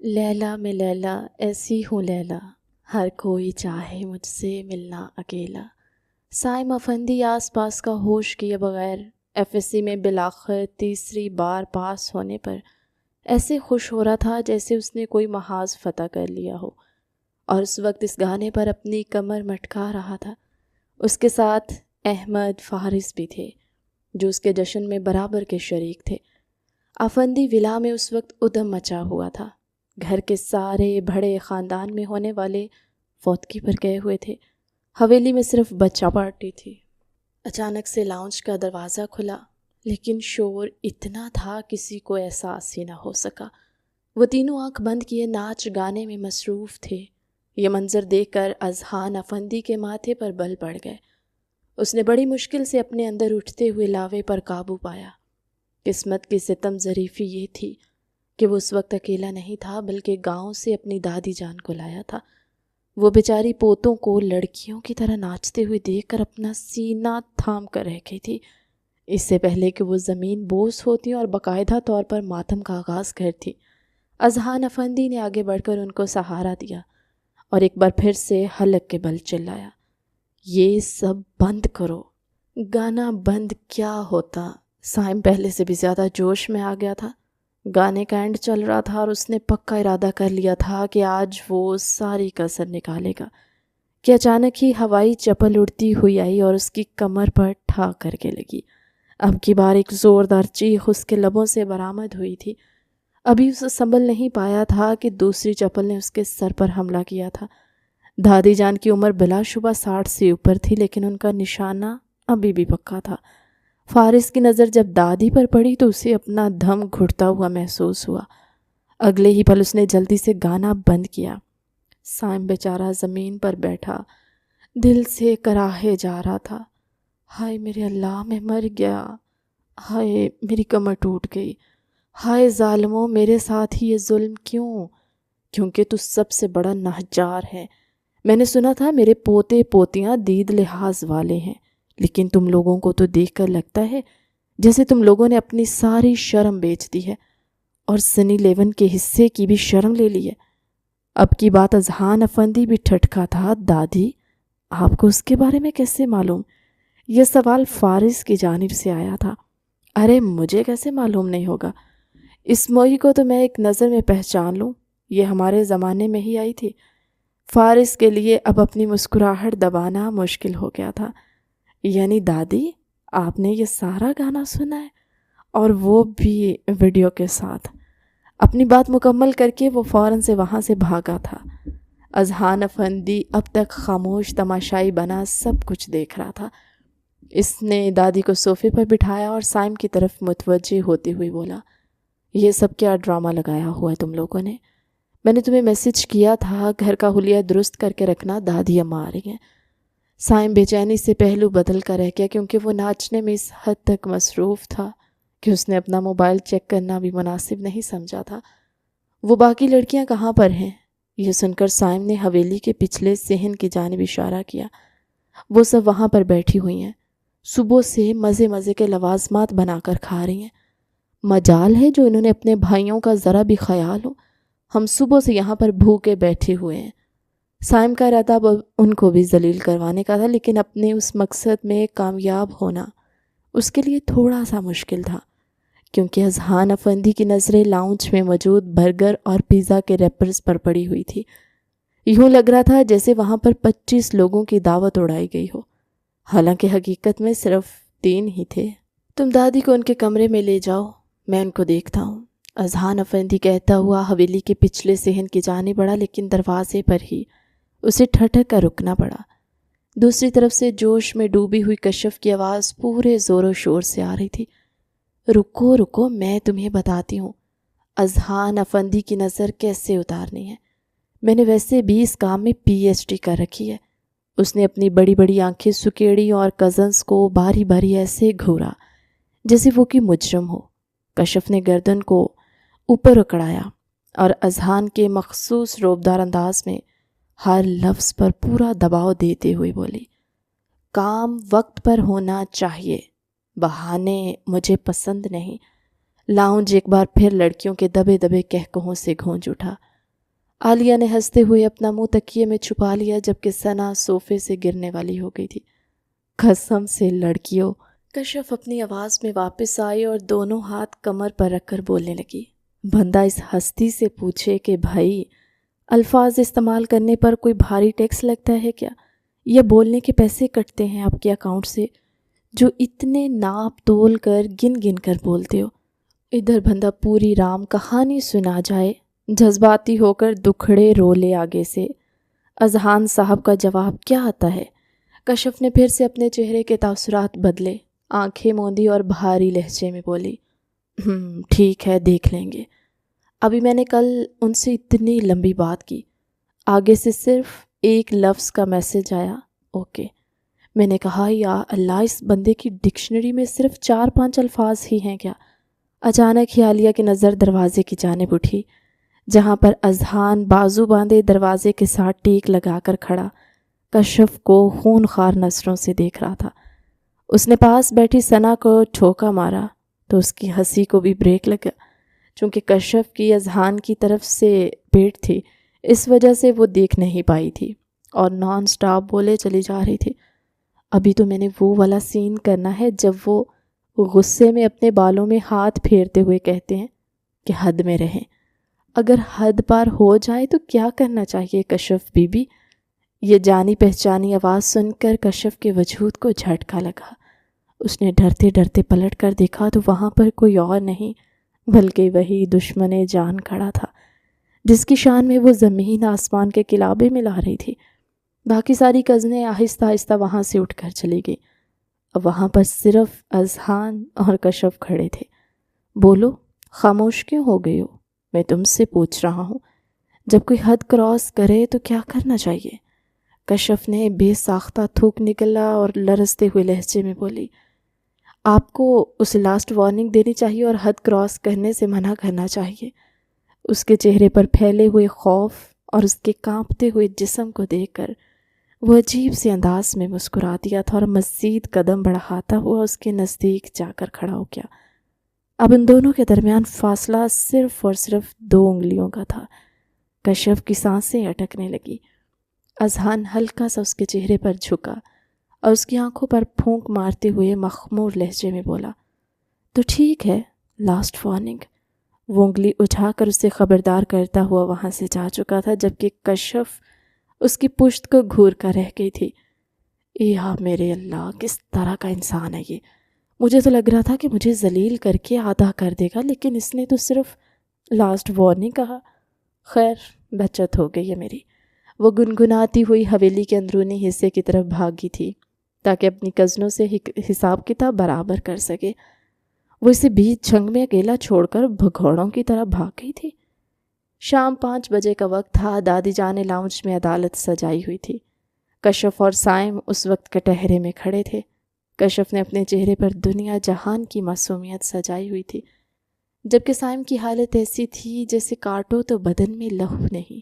لیلا میں لیلا ایسی ہوں لیلا، ہر کوئی چاہے مجھ سے ملنا اکیلا۔ سائم افندی آس پاس کا ہوش کیے بغیر FSC میں بالآخر تیسری بار پاس ہونے پر ایسے خوش ہو رہا تھا جیسے اس نے کوئی محاذ فتح کر لیا ہو، اور اس وقت اس گانے پر اپنی کمر مٹکا رہا تھا۔ اس کے ساتھ احمد فارس بھی تھے جو اس کے جشن میں برابر کے شریک تھے۔ افندی ولا میں اس وقت ادھم مچا ہوا تھا۔ گھر کے سارے بڑے خاندان میں ہونے والے فوتگی پر گئے ہوئے تھے۔ حویلی میں صرف بچہ پارٹی تھی۔ اچانک سے لاؤنج کا دروازہ کھلا، لیکن شور اتنا تھا کسی کو احساس ہی نہ ہو سکا۔ وہ تینوں آنکھ بند کیے ناچ گانے میں مصروف تھے۔ یہ منظر دیکھ کر اذہان افندی کے ماتھے پر بل پڑ گئے۔ اس نے بڑی مشکل سے اپنے اندر اٹھتے ہوئے لاوے پر قابو پایا۔ قسمت کی ستم ظریفی یہ تھی کہ وہ اس وقت اکیلا نہیں تھا، بلکہ گاؤں سے اپنی دادی جان کو لایا تھا۔ وہ بیچاری پوتوں کو لڑکیوں کی طرح ناچتے ہوئے دیکھ کر اپنا سینہ تھام کر رہ گئی تھی۔ اس سے پہلے کہ وہ زمین بوس ہوتی اور باقاعدہ طور پر ماتم کا آغاز کرتی، اذہان افندی نے آگے بڑھ کر ان کو سہارا دیا اور ایک بار پھر سے حلق کے بل چلایا، یہ سب بند کرو۔ گانا بند کیا ہوتا؟ سائم پہلے سے بھی زیادہ جوش میں آ گیا تھا۔ گانے کا اینڈ چل رہا تھا اور اس نے پکا ارادہ کر لیا تھا کہ آج وہ ساری کسر نکالے گا کہ اچانک ہی ہوائی چپل اڑتی ہوئی آئی اور اس کی کمر پر ٹھا کر کے لگی۔ اب کی بار ایک زوردار چیخ اس کے لبوں سے برآمد ہوئی تھی۔ ابھی اسے سنبھل نہیں پایا تھا کہ دوسری چپل نے اس کے سر پر حملہ کیا تھا۔ دادی جان کی عمر بلا شبہ 60 سے اوپر تھی، لیکن ان کا نشانہ ابھی بھی پکا تھا۔ فارس کی نظر جب دادی پر پڑی تو اسے اپنا دم گھٹتا ہوا محسوس ہوا۔ اگلے ہی پل اس نے جلدی سے گانا بند کیا۔ سائم بیچارہ زمین پر بیٹھا دل سے کراہے جا رہا تھا۔ ہائے میرے اللہ، میں مر گیا۔ ہائے میری کمر ٹوٹ گئی۔ ہائے ظالموں، میرے ساتھ ہی یہ ظلم کیوں؟ کیونکہ تو سب سے بڑا نہجار ہے۔ میں نے سنا تھا میرے پوتے پوتیاں دید لحاظ والے ہیں، لیکن تم لوگوں کو تو دیکھ کر لگتا ہے جیسے تم لوگوں نے اپنی ساری شرم بیچ دی ہے اور سنی لیون کے حصے کی بھی شرم لے لی ہے۔ اب کی بات اذہان افندی بھی ٹھٹکا تھا۔ دادی، آپ کو اس کے بارے میں کیسے معلوم؟ یہ سوال فارس کی جانب سے آیا تھا۔ ارے مجھے کیسے معلوم نہیں ہوگا؟ اس موئی کو تو میں ایک نظر میں پہچان لوں، یہ ہمارے زمانے میں ہی آئی تھی۔ فارس کے لیے اب اپنی مسکراہٹ دبانا مشکل ہو گیا تھا۔ یعنی دادی، آپ نے یہ سارا گانا سنا ہے، اور وہ بھی ویڈیو کے ساتھ؟ اپنی بات مکمل کر کے وہ فوراً سے وہاں سے بھاگا تھا۔ اذہان افندی اب تک خاموش تماشائی بنا سب کچھ دیکھ رہا تھا۔ اس نے دادی کو صوفے پر بٹھایا اور سائم کی طرف متوجہ ہوتے ہوئے بولا، یہ سب کیا ڈرامہ لگایا ہوا ہے تم لوگوں نے؟ میں نے تمہیں میسج کیا تھا گھر کا حلیہ درست کر کے رکھنا، دادی اماں آ رہی ہیں۔ سائم بے چینی سے پہلو بدل کر رہ گیا، کیونکہ وہ ناچنے میں اس حد تک مصروف تھا کہ اس نے اپنا موبائل چیک کرنا بھی مناسب نہیں سمجھا تھا۔ وہ باقی لڑکیاں کہاں پر ہیں؟ یہ سن کر سائم نے حویلی کے پچھلے صحن کی جانب اشارہ کیا۔ وہ سب وہاں پر بیٹھی ہوئی ہیں، صبح سے مزے مزے کے لوازمات بنا کر کھا رہی ہیں۔ مجال ہے جو انہوں نے اپنے بھائیوں کا ذرا بھی خیال ہو۔ ہم صبح سے یہاں پر بھوکے بیٹھے ہوئے ہیں۔ سائم کا ارادہ ان کو بھی ذلیل کروانے کا تھا، لیکن اپنے اس مقصد میں کامیاب ہونا اس کے لیے تھوڑا سا مشکل تھا، کیونکہ اذہان افندی کی نظریں لاؤنج میں موجود برگر اور پیزا کے ریپرز پر پڑی ہوئی تھی۔ یوں لگ رہا تھا جیسے وہاں پر 25 لوگوں کی دعوت اڑائی گئی ہو، حالانکہ حقیقت میں صرف 3 ہی تھے۔ تم دادی کو ان کے کمرے میں لے جاؤ، میں ان کو دیکھتا ہوں، اذہان افندی کہتا ہوا حویلی کے پچھلے صحن کی جانب بڑھا، لیکن دروازے پر ہی اسے ٹھٹک کر رکنا پڑا۔ دوسری طرف سے جوش میں ڈوبی ہوئی کشف کی آواز پورے زور و شور سے آ رہی تھی، رکو رکو، میں تمہیں بتاتی ہوں اذہان افندی کی نظر کیسے اتارنی ہے۔ میں نے ویسے بھی اس کام میں PhD کر رکھی ہے۔ اس نے اپنی بڑی بڑی آنکھیں سکیڑی اور کزنز کو باری باری ایسے گھورا جیسے وہ کوئی مجرم ہو۔ کشف نے گردن کو اوپر اکڑایا اور اذہان کے مخصوص روبدار انداز میں ہر لفظ پر پورا دباؤ دیتے ہوئے بولی، کام وقت پر ہونا چاہیے، بہانے مجھے پسند نہیں۔ لاؤنج ایک بار پھر لڑکیوں کے دبے دبے کہکہوں سے گونج اٹھا۔ عالیہ نے ہنستے ہوئے اپنا منہ تکیے میں چھپا لیا جبکہ ثنا صوفے سے گرنے والی ہو گئی تھی۔ قسم سے لڑکیوں، کشف اپنی آواز میں واپس آئی اور دونوں ہاتھ کمر پر رکھ کر بولنے لگی۔ بندہ اس ہستی سے پوچھے کہ بھائی الفاظ استعمال کرنے پر کوئی بھاری ٹیکس لگتا ہے کیا، یا بولنے کے پیسے کٹتے ہیں آپ کے اکاؤنٹ سے جو اتنے ناپ تول کر گن گن کر بولتے ہو؟ ادھر بندہ پوری رام کہانی سنا جائے، جذباتی ہو کر دکھڑے رولے آگے سے۔ اذہان صاحب کا جواب کیا آتا ہے؟ کشف نے پھر سے اپنے چہرے کے تاثرات بدلے، آنکھیں موندی اور بھاری لہجے میں بولی، ٹھیک ہے دیکھ لیں گے۔ ابھی میں نے کل ان سے اتنی لمبی بات کی، آگے سے صرف ایک لفظ کا میسج آیا، اوکے۔ میں نے کہا یا اللہ، اس بندے کی ڈکشنری میں صرف 4-5 الفاظ ہی ہیں کیا؟ اچانک ہی عالیہ کی نظر دروازے کی جانب اٹھی، جہاں پر اذہان بازو باندھے دروازے کے ساتھ ٹیک لگا کر کھڑا کشف کو خون خوار نظروں سے دیکھ رہا تھا۔ اس نے پاس بیٹھی ثنا کو ٹھوکا مارا تو اس کی ہنسی کو بھی بریک لگا۔ چونکہ کشف کی اذہان کی طرف سے پیٹ تھی، اس وجہ سے وہ دیکھ نہیں پائی تھی اور نان سٹاپ بولے چلی جا رہی تھی، ابھی تو میں نے وہ والا سین کرنا ہے جب وہ غصے میں اپنے بالوں میں ہاتھ پھیرتے ہوئے کہتے ہیں کہ حد میں رہیں۔ اگر حد پار ہو جائے تو کیا کرنا چاہیے کشف بی بی؟ یہ جانی پہچانی آواز سن کر کشف کے وجود کو جھٹکا لگا۔ اس نے ڈرتے ڈرتے پلٹ کر دیکھا تو وہاں پر کوئی اور نہیں بلکہ وہی دشمن جان کھڑا تھا، جس کی شان میں وہ زمین آسمان کے کلابے ملا رہی تھی۔ باقی ساری کزنیں آہستہ آہستہ وہاں سے اٹھ کر چلی گئی۔ اب وہاں پر صرف اذہان اور کشف کھڑے تھے۔ بولو، خاموش کیوں ہو گئی ہو؟ میں تم سے پوچھ رہا ہوں۔ جب کوئی حد کراس کرے تو کیا کرنا چاہیے؟ کشف نے بے ساختہ تھوک نکلا اور لرزتے ہوئے لہجے میں بولی، آپ کو اسے لاسٹ وارننگ دینی چاہیے اور حد کراس کرنے سے منع کرنا چاہیے۔ اس کے چہرے پر پھیلے ہوئے خوف اور اس کے کانپتے ہوئے جسم کو دیکھ کر وہ عجیب سے انداز میں مسکرا دیا تھا اور مزید قدم بڑھاتا ہوا اس کے نزدیک جا کر کھڑا ہو گیا۔ اب ان دونوں کے درمیان فاصلہ صرف اور صرف 2 انگلیوں کا تھا۔ کشف کی سانسیں اٹکنے لگی۔ اذہان ہلکا سا اس کے چہرے پر جھکا اور اس کی آنکھوں پر پھونک مارتے ہوئے مخمور لہجے میں بولا، تو ٹھیک ہے، لاسٹ وارننگ۔ وہ انگلی اٹھا کر اسے خبردار کرتا ہوا وہاں سے جا چکا تھا جبکہ کشف اس کی پشت کو گھور کر رہ گئی تھی۔ یا میرے اللہ، کس طرح کا انسان ہے یہ! مجھے تو لگ رہا تھا کہ مجھے ذلیل کر کے آدھا کر دے گا، لیکن اس نے تو صرف لاسٹ وارننگ کہا۔ خیر، بچت ہو گئی ہے میری۔ وہ گنگناتی ہوئی حویلی کے اندرونی حصے کی طرف بھاگی تھی تاکہ اپنی کزنوں سے حساب کتاب برابر کر سکے۔ وہ اسے بیچ جھنگ میں اکیلا چھوڑ کر بھگوڑوں کی طرح بھاگ گئی تھی۔ شام 5 بجے کا وقت تھا۔ دادی جان لاؤنج میں عدالت سجائی ہوئی تھی۔ کشف اور سائم اس وقت کٹہرے میں کھڑے تھے۔ کشف نے اپنے چہرے پر دنیا جہان کی معصومیت سجائی ہوئی تھی، جبکہ سائم کی حالت ایسی تھی جیسے کاٹو تو بدن میں لہو نہیں۔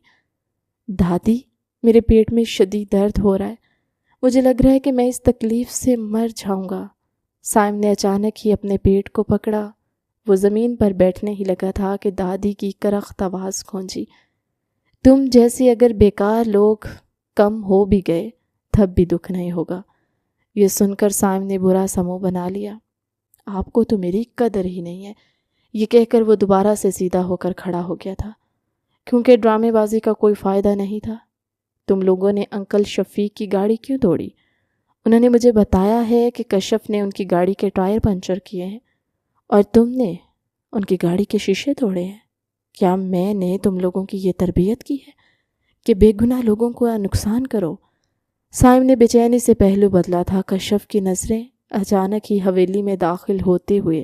دادی، میرے پیٹ میں شدید درد ہو رہا ہے، مجھے لگ رہا ہے کہ میں اس تکلیف سے مر جاؤں گا۔ سائم نے اچانک ہی اپنے پیٹ کو پکڑا۔ وہ زمین پر بیٹھنے ہی لگا تھا کہ دادی کی کرخت آواز گونجی، تم جیسے اگر بیکار لوگ کم ہو بھی گئے تب بھی دکھ نہیں ہوگا۔ یہ سن کر سائم نے برا سا منہ بنا لیا۔ آپ کو تو میری قدر ہی نہیں ہے، یہ کہہ کر وہ دوبارہ سے سیدھا ہو کر کھڑا ہو گیا تھا، کیونکہ ڈرامے بازی کا کوئی فائدہ نہیں تھا۔ تم لوگوں نے انکل شفیق کی گاڑی کیوں توڑی؟ انہوں نے مجھے بتایا ہے کہ کشف نے ان کی گاڑی کے ٹائر پنچر کیے ہیں اور تم نے ان کی گاڑی کے شیشے توڑے ہیں۔ کیا میں نے تم لوگوں کی یہ تربیت کی ہے کہ بے گناہ لوگوں کو نقصان کرو؟ سائم نے بے چینی سے پہلو بدلا تھا۔ کشف کی نظریں اچانک ہی حویلی میں داخل ہوتے ہوئے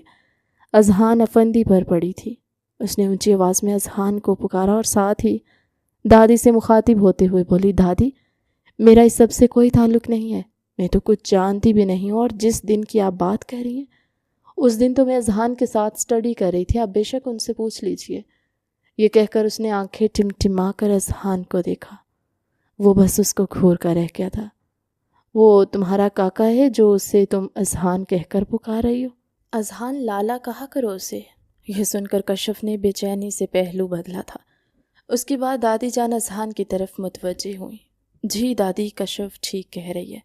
اذہان افندی پر پڑی تھی۔ اس نے اونچی آواز میں اذہان کو پکارا اور ساتھ ہی دادی سے مخاطب ہوتے ہوئے بولی، دادی، میرا اس سب سے کوئی تعلق نہیں ہے، میں تو کچھ جانتی بھی نہیں ہوں، اور جس دن کی آپ بات کر رہی ہیں اس دن تو میں اذہان کے ساتھ اسٹڈی کر رہی تھی، آپ بے شک ان سے پوچھ لیجئے۔ یہ کہہ کر اس نے آنکھیں ٹمٹما کر اذہان کو دیکھا۔ وہ بس اس کو گھور کر رہ گیا تھا۔ وہ تمہارا کاکا ہے جو اسے تم اذہان کہہ کر پکار رہی ہو؟ اذہان لالا کہا کرو اسے۔ یہ سن کر کشف نے بے چینی سے پہلو بدلا تھا۔ اس کے بعد دادی جان اذہان کی طرف متوجہ ہوئیں۔ جی دادی، کشف ٹھیک کہہ رہی ہے،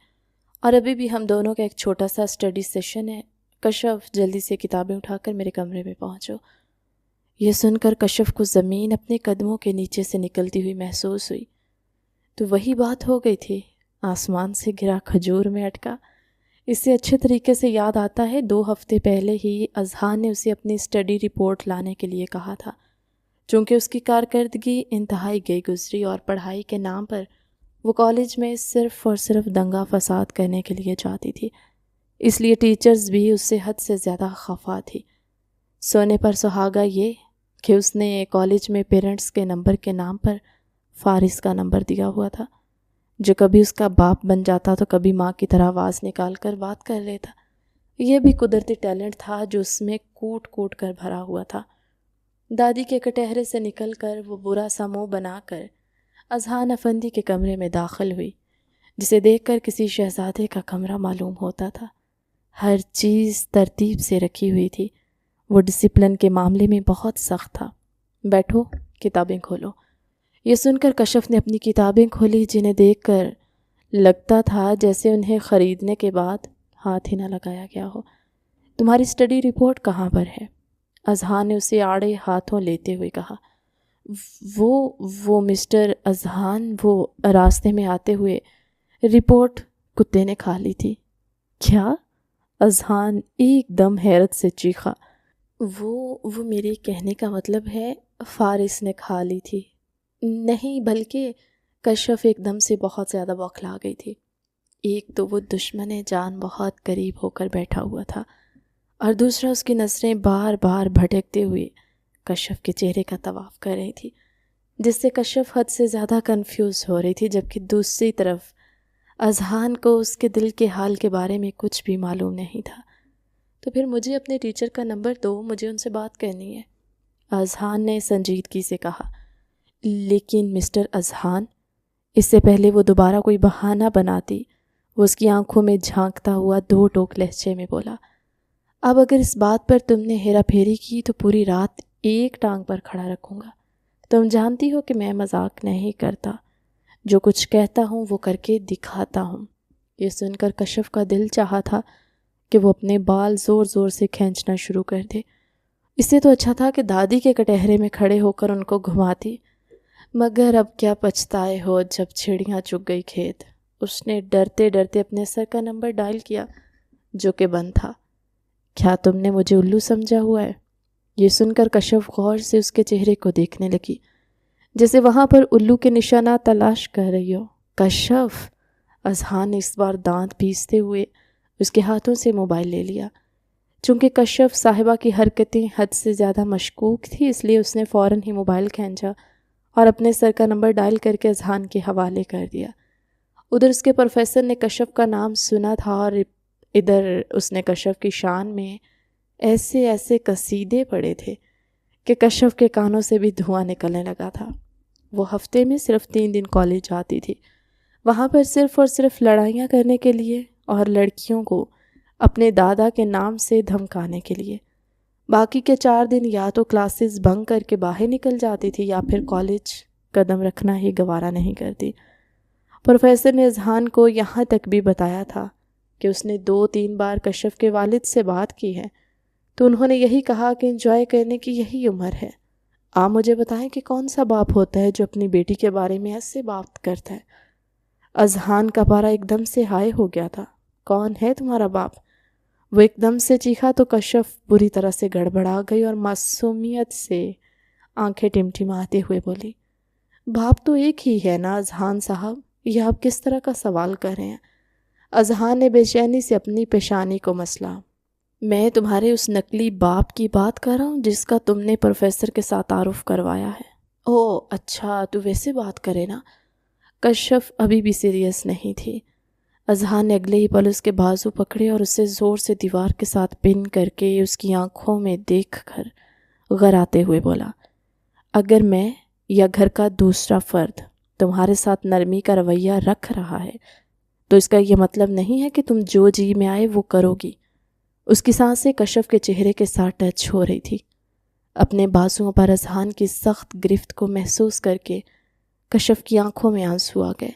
اور ابھی بھی ہم دونوں کا ایک چھوٹا سا اسٹڈی سیشن ہے۔ کشف جلدی سے کتابیں اٹھا کر میرے کمرے میں پہنچو۔ یہ سن کر کشف کو زمین اپنے قدموں کے نیچے سے نکلتی ہوئی محسوس ہوئی۔ تو وہی بات ہو گئی تھی، آسمان سے گرا کھجور میں اٹکا۔ اس سے اچھے طریقے سے یاد آتا ہے 2 ہفتے پہلے ہی اذہان نے اسے اپنی اسٹڈی رپورٹ لانے کے لیے کہا تھا۔ چونکہ اس کی کارکردگی انتہائی گئی گزری اور پڑھائی کے نام پر وہ کالج میں صرف اور صرف دنگا فساد کرنے کے لیے جاتی تھی، اس لیے ٹیچرز بھی اس سے حد سے زیادہ خفا تھی۔ سونے پر سہاگا یہ کہ اس نے کالج میں پیرنٹس کے نمبر کے نام پر فارس کا نمبر دیا ہوا تھا، جو کبھی اس کا باپ بن جاتا تو کبھی ماں کی طرح آواز نکال کر بات کر لیتا۔ یہ بھی قدرتی ٹیلنٹ تھا جو اس میں کوٹ کوٹ کر بھرا ہوا تھا۔ دادی کے کٹہرے سے نکل کر وہ برا سا منہ بنا کر اذہان افندی کے کمرے میں داخل ہوئی، جسے دیکھ کر کسی شہزادے کا کمرہ معلوم ہوتا تھا۔ ہر چیز ترتیب سے رکھی ہوئی تھی، وہ ڈسپلن کے معاملے میں بہت سخت تھا۔ بیٹھو، کتابیں کھولو۔ یہ سن کر کشف نے اپنی کتابیں کھولی، جنہیں دیکھ کر لگتا تھا جیسے انہیں خریدنے کے بعد ہاتھ ہی نہ لگایا گیا ہو۔ تمہاری اسٹڈی رپورٹ کہاں پر ہے؟ اذہان نے اسے آڑے ہاتھوں لیتے ہوئے کہا۔ وہ مسٹر اذہان، وہ راستے میں آتے ہوئے رپورٹ کتے نے کھا لی تھی۔ کیا؟ اذہان ایک دم حیرت سے چیخا۔ وہ میرے کہنے کا مطلب ہے فارس نے کھا لی تھی۔ نہیں، بلکہ کشف ایک دم سے بہت زیادہ بوکھلا گئی تھی۔ ایک تو وہ دشمن جان بہت قریب ہو کر بیٹھا ہوا تھا، اور دوسرا اس کی نظریں بار بار بھٹکتے ہوئے کشف کے چہرے کا طواف کر رہی تھی، جس سے کشف حد سے زیادہ کنفیوز ہو رہی تھی، جبکہ دوسری طرف اذہان کو اس کے دل کے حال کے بارے میں کچھ بھی معلوم نہیں تھا۔ تو پھر مجھے اپنے ٹیچر کا نمبر دو، مجھے ان سے بات کرنی ہے، اذہان نے سنجیدگی سے کہا۔ لیکن مسٹر اذہان، اس سے پہلے وہ دوبارہ کوئی بہانہ بناتی، وہ اس کی آنکھوں میں جھانکتا ہوا 2 ٹوک لہجے میں بولا، اب اگر اس بات پر تم نے ہیرا پھیری کی تو پوری رات ایک ٹانگ پر کھڑا رکھوں گا۔ تم جانتی ہو کہ میں مذاق نہیں کرتا، جو کچھ کہتا ہوں وہ کر کے دکھاتا ہوں۔ یہ سن کر کشف کا دل چاہا تھا کہ وہ اپنے بال زور زور سے کھینچنا شروع کر دے۔ اس سے تو اچھا تھا کہ دادی کے کٹہرے میں کھڑے ہو کر ان کو گھماتی، مگر اب کیا پچھتائے ہو جب چڑیاں چگ گئی کھیت۔ اس نے ڈرتے ڈرتے اپنے سر کا نمبر ڈائل کیا، جو کہ بند تھا۔ کیا تم نے مجھے الو سمجھا ہوا ہے؟ یہ سن کر کشف غور سے اس کے چہرے کو دیکھنے لگی، جیسے وہاں پر الو کے نشانات تلاش کر رہی ہو۔ کشف! اذہان نے اس بار دانت پیستے ہوئے اس کے ہاتھوں سے موبائل لے لیا۔ چونکہ کشف صاحبہ کی حرکتیں حد سے زیادہ مشکوک تھی، اس لیے اس نے فوراً ہی موبائل کھینچا اور اپنے سر کا نمبر ڈائل کر کے اذہان کے حوالے کر دیا۔ ادھر اس کے پروفیسر نے کشف کا نام سنا تھا، اور ادھر اس نے کشف کی شان میں ایسے ایسے قصیدے پڑھے تھے کہ کشف کے کانوں سے بھی دھواں نکلنے لگا تھا۔ وہ ہفتے میں صرف 3 دن کالج جاتی تھی، وہاں پر صرف اور صرف لڑائیاں کرنے کے لیے اور لڑکیوں کو اپنے دادا کے نام سے دھمکانے کے لیے۔ باقی کے 4 دن یا تو کلاسز بنک کر کے باہر نکل جاتی تھی، یا پھر کالج قدم رکھنا ہی گوارا نہیں کرتی۔ پروفیسر نے اذہان کو یہاں تک بھی بتایا تھا کہ اس نے 2-3 بار کشف کے والد سے بات کی ہے، تو انہوں نے یہی کہا کہ انجوائے کرنے کی یہی عمر ہے۔ آپ مجھے بتائیں کہ کون سا باپ ہوتا ہے جو اپنی بیٹی کے بارے میں ایسے بات کرتا ہے؟ اذہان کا پارا ایک دم سے ہائے ہو گیا تھا۔ کون ہے تمہارا باپ؟ وہ ایک دم سے چیخا تو کشف بری طرح سے گڑبڑا گئی اور معصومیت سے آنکھیں ٹمٹماتے ہوئے بولی، باپ تو ایک ہی ہے نا اذہان صاحب، یہ آپ کس طرح کا سوال کر رہے ہیں؟ اذہان نے بے چینی سے اپنی پیشانی کو مسلا۔ میں تمہارے اس نقلی باپ کی بات کر رہا ہوں جس کا تم نے پروفیسر کے ساتھ تعارف کروایا ہے۔ اوہ اچھا، تو ویسے بات کرے نا۔ کشف ابھی بھی سیریس نہیں تھی۔ اذہان نے اگلے ہی پل اس کے بازو پکڑے اور اسے زور سے دیوار کے ساتھ پن کر کے اس کی آنکھوں میں دیکھ کر غراتے ہوئے بولا، اگر میں یا گھر کا دوسرا فرد تمہارے ساتھ نرمی کا رویہ رکھ رہا ہے تو اس کا یہ مطلب نہیں ہے کہ تم جو جی میں آئے وہ کرو گی۔ اس کی سانسیں کشف کے چہرے کے ساتھ ٹچ ہو رہی تھی۔ اپنے بازوؤں پر اذہان کی سخت گرفت کو محسوس کر کے کشف کی آنکھوں میں آنسو آ گئے۔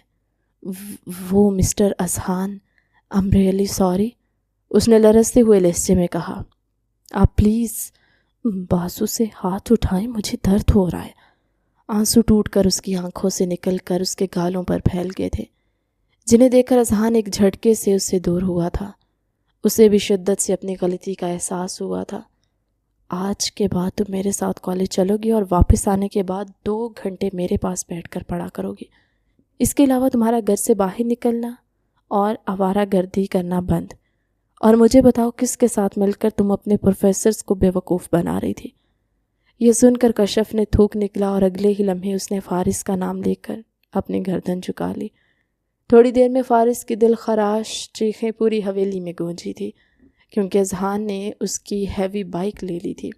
وہ mister Azhan, I'm really sorry، اس نے لرزتے ہوئے لہجے میں کہا۔ آپ پلیز بازو سے ہاتھ اٹھائیں، مجھے درد ہو رہا ہے۔ آنسو ٹوٹ کر اس کی آنکھوں سے نکل کر اس کے گالوں پر پھیل گئے تھے، جنہیں دیکھ کر اذہان ایک جھٹکے سے اس سے دور ہوا تھا۔ اسے بھی شدت سے اپنی غلطی کا احساس ہوا تھا۔ آج کے بعد تم میرے ساتھ کالج چلو گی اور واپس آنے کے بعد 2 گھنٹے میرے پاس بیٹھ کر پڑھا کرو گی۔ اس کے علاوہ تمہارا گھر سے باہر نکلنا اور آوارہ گردی کرنا بند۔ اور مجھے بتاؤ کس کے ساتھ مل کر تم اپنے پروفیسرز کو بیوقوف بنا رہی تھی؟ یہ سن کر کشف نے تھوک نکلا اور اگلے ہی لمحے اس نے فارس کا نام لے کر اپنی گردن جھکا لی۔ تھوڑی دیر میں فارس کی دل خراش چیخیں پوری حویلی میں گونجی تھی، کیونکہ اذہان نے اس کی ہیوی بائک لے لی تھی۔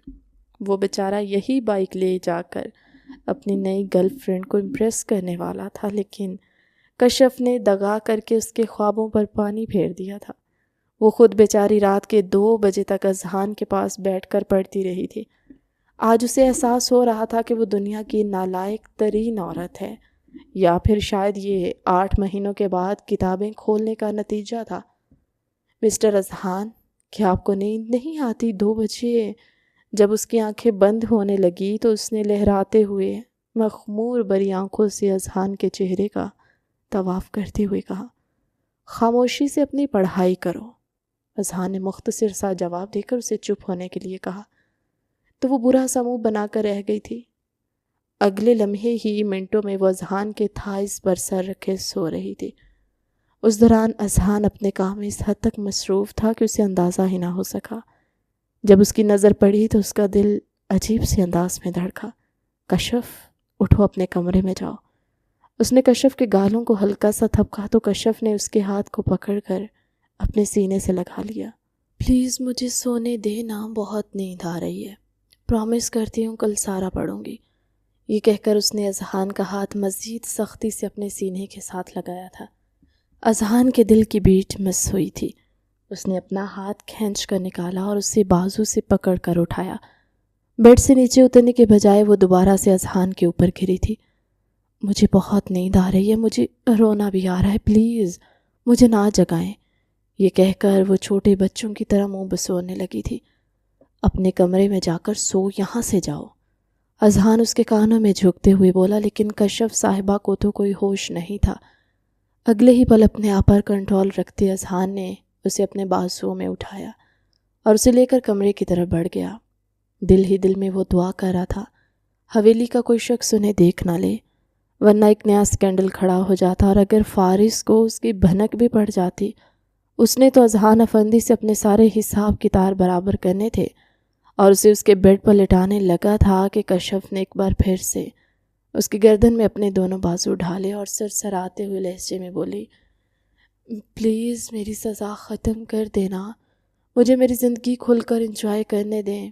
وہ بیچارہ یہی بائک لے جا کر اپنی نئی گرل فرینڈ کو امپریس کرنے والا تھا، لیکن کشف نے دغا کر کے اس کے خوابوں پر پانی پھیر دیا تھا۔ وہ خود بیچاری رات کے 2 بجے تک اذہان کے پاس بیٹھ کر پڑھتی رہی تھی۔ آج اسے احساس ہو رہا تھا کہ وہ دنیا کی نالائق ترین عورت ہے، یا پھر شاید یہ 8 مہینوں کے بعد کتابیں کھولنے کا نتیجہ تھا۔ مسٹر اذہان، کیا آپ کو نیند نہیں آتی؟ 2 بجے۔ جب اس کی آنکھیں بند ہونے لگی تو اس نے لہراتے ہوئے مخمور بری آنکھوں سے اذہان کے چہرے کا طواف کرتے ہوئے کہا، خاموشی سے اپنی پڑھائی کرو۔ اذہان نے مختصر سا جواب دے کر اسے چپ ہونے کے لیے کہا، تو وہ برا سا منہ بنا کر رہ گئی تھی۔ اگلے لمحے ہی منٹوں میں وہ اذہان کے تھائز پر سر رکھے سو رہی تھی۔ اس دوران اذہان اپنے کام میں اس حد تک مصروف تھا کہ اسے اندازہ ہی نہ ہو سکا۔ جب اس کی نظر پڑی تو اس کا دل عجیب سے انداز میں دھڑکا۔ کشف، اٹھو، اپنے کمرے میں جاؤ۔ اس نے کشف کے گالوں کو ہلکا سا تھپکا تو کشف نے اس کے ہاتھ کو پکڑ کر اپنے سینے سے لگا لیا۔ پلیز مجھے سونے دینا، بہت نیند آ رہی ہے، پرامس کرتی ہوں کل سارا پڑھوں گی۔ یہ کہہ کر اس نے اذہان کا ہاتھ مزید سختی سے اپنے سینے کے ساتھ لگایا تھا۔ اذہان کے دل کی بیٹ مس ہوئی تھی۔ اس نے اپنا ہاتھ کھینچ کر نکالا اور اسے بازو سے پکڑ کر اٹھایا۔ بیڈ سے نیچے اترنے کے بجائے وہ دوبارہ سے اذہان کے اوپر گری تھی۔ مجھے بہت نیند آ رہی ہے، مجھے رونا بھی آ رہا ہے، پلیز مجھے نہ جگائیں۔ یہ کہہ کر وہ چھوٹے بچوں کی طرح منہ بسورنے لگی تھی۔ اپنے کمرے میں جا کر سو، یہاں سے جاؤ، اذہان اس کے کانوں میں جھکتے ہوئے بولا، لیکن کشف صاحبہ کو تو کوئی ہوش نہیں تھا۔ اگلے ہی پل اپنے آپ پر کنٹرول رکھتے اذہان نے اسے اپنے بازوؤں میں اٹھایا اور اسے لے کر کمرے کی طرف بڑھ گیا۔ دل ہی دل میں وہ دعا کر رہا تھا، حویلی کا کوئی شخص انہیں دیکھ نہ لے، ورنہ ایک نیا اسکینڈل کھڑا ہو جاتا، اور اگر فارس کو اس کی بھنک بھی پڑ جاتی۔ اس نے تو اذہان افندی سے اپنے سارے حساب کتاب برابر کرنے تھے، اور اسے اس کے بیڈ پر لٹانے لگا تھا کہ کشف نے ایک بار پھر سے اس کی گردن میں اپنے دونوں بازو ڈھالے اور سرسراتے ہوئے لہجے میں بولی، پلیز میری سزا ختم کر دینا، مجھے میری زندگی کھل کر انجوائے کرنے دیں۔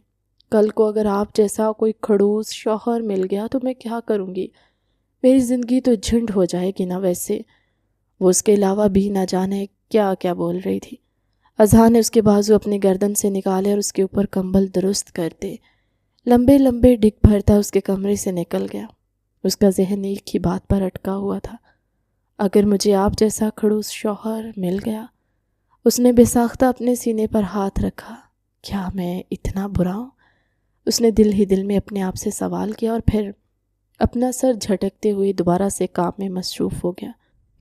کل کو اگر آپ جیسا کوئی کھڑوس شوہر مل گیا تو میں کیا کروں گی؟ میری زندگی تو جھنڈ ہو جائے گی نا ویسے۔ وہ اس کے علاوہ بھی نہ جانے کیا کیا بول رہی تھی۔ اذہان نے اس کے بازو اپنی گردن سے نکالے اور اس کے اوپر کمبل درست کرتے لمبے لمبے ڈگ بھرتا اس کے کمرے سے نکل گیا۔ اس کا ذہن ایک ہی بات پر اٹکا ہوا تھا، اگر مجھے آپ جیسا کھڑوس شوہر مل گیا۔ اس نے بے ساختہ اپنے سینے پر ہاتھ رکھا، کیا میں اتنا برا ہوں؟ اس نے دل ہی دل میں اپنے آپ سے سوال کیا، اور پھر اپنا سر جھٹکتے ہوئے دوبارہ سے کام میں مصروف ہو گیا،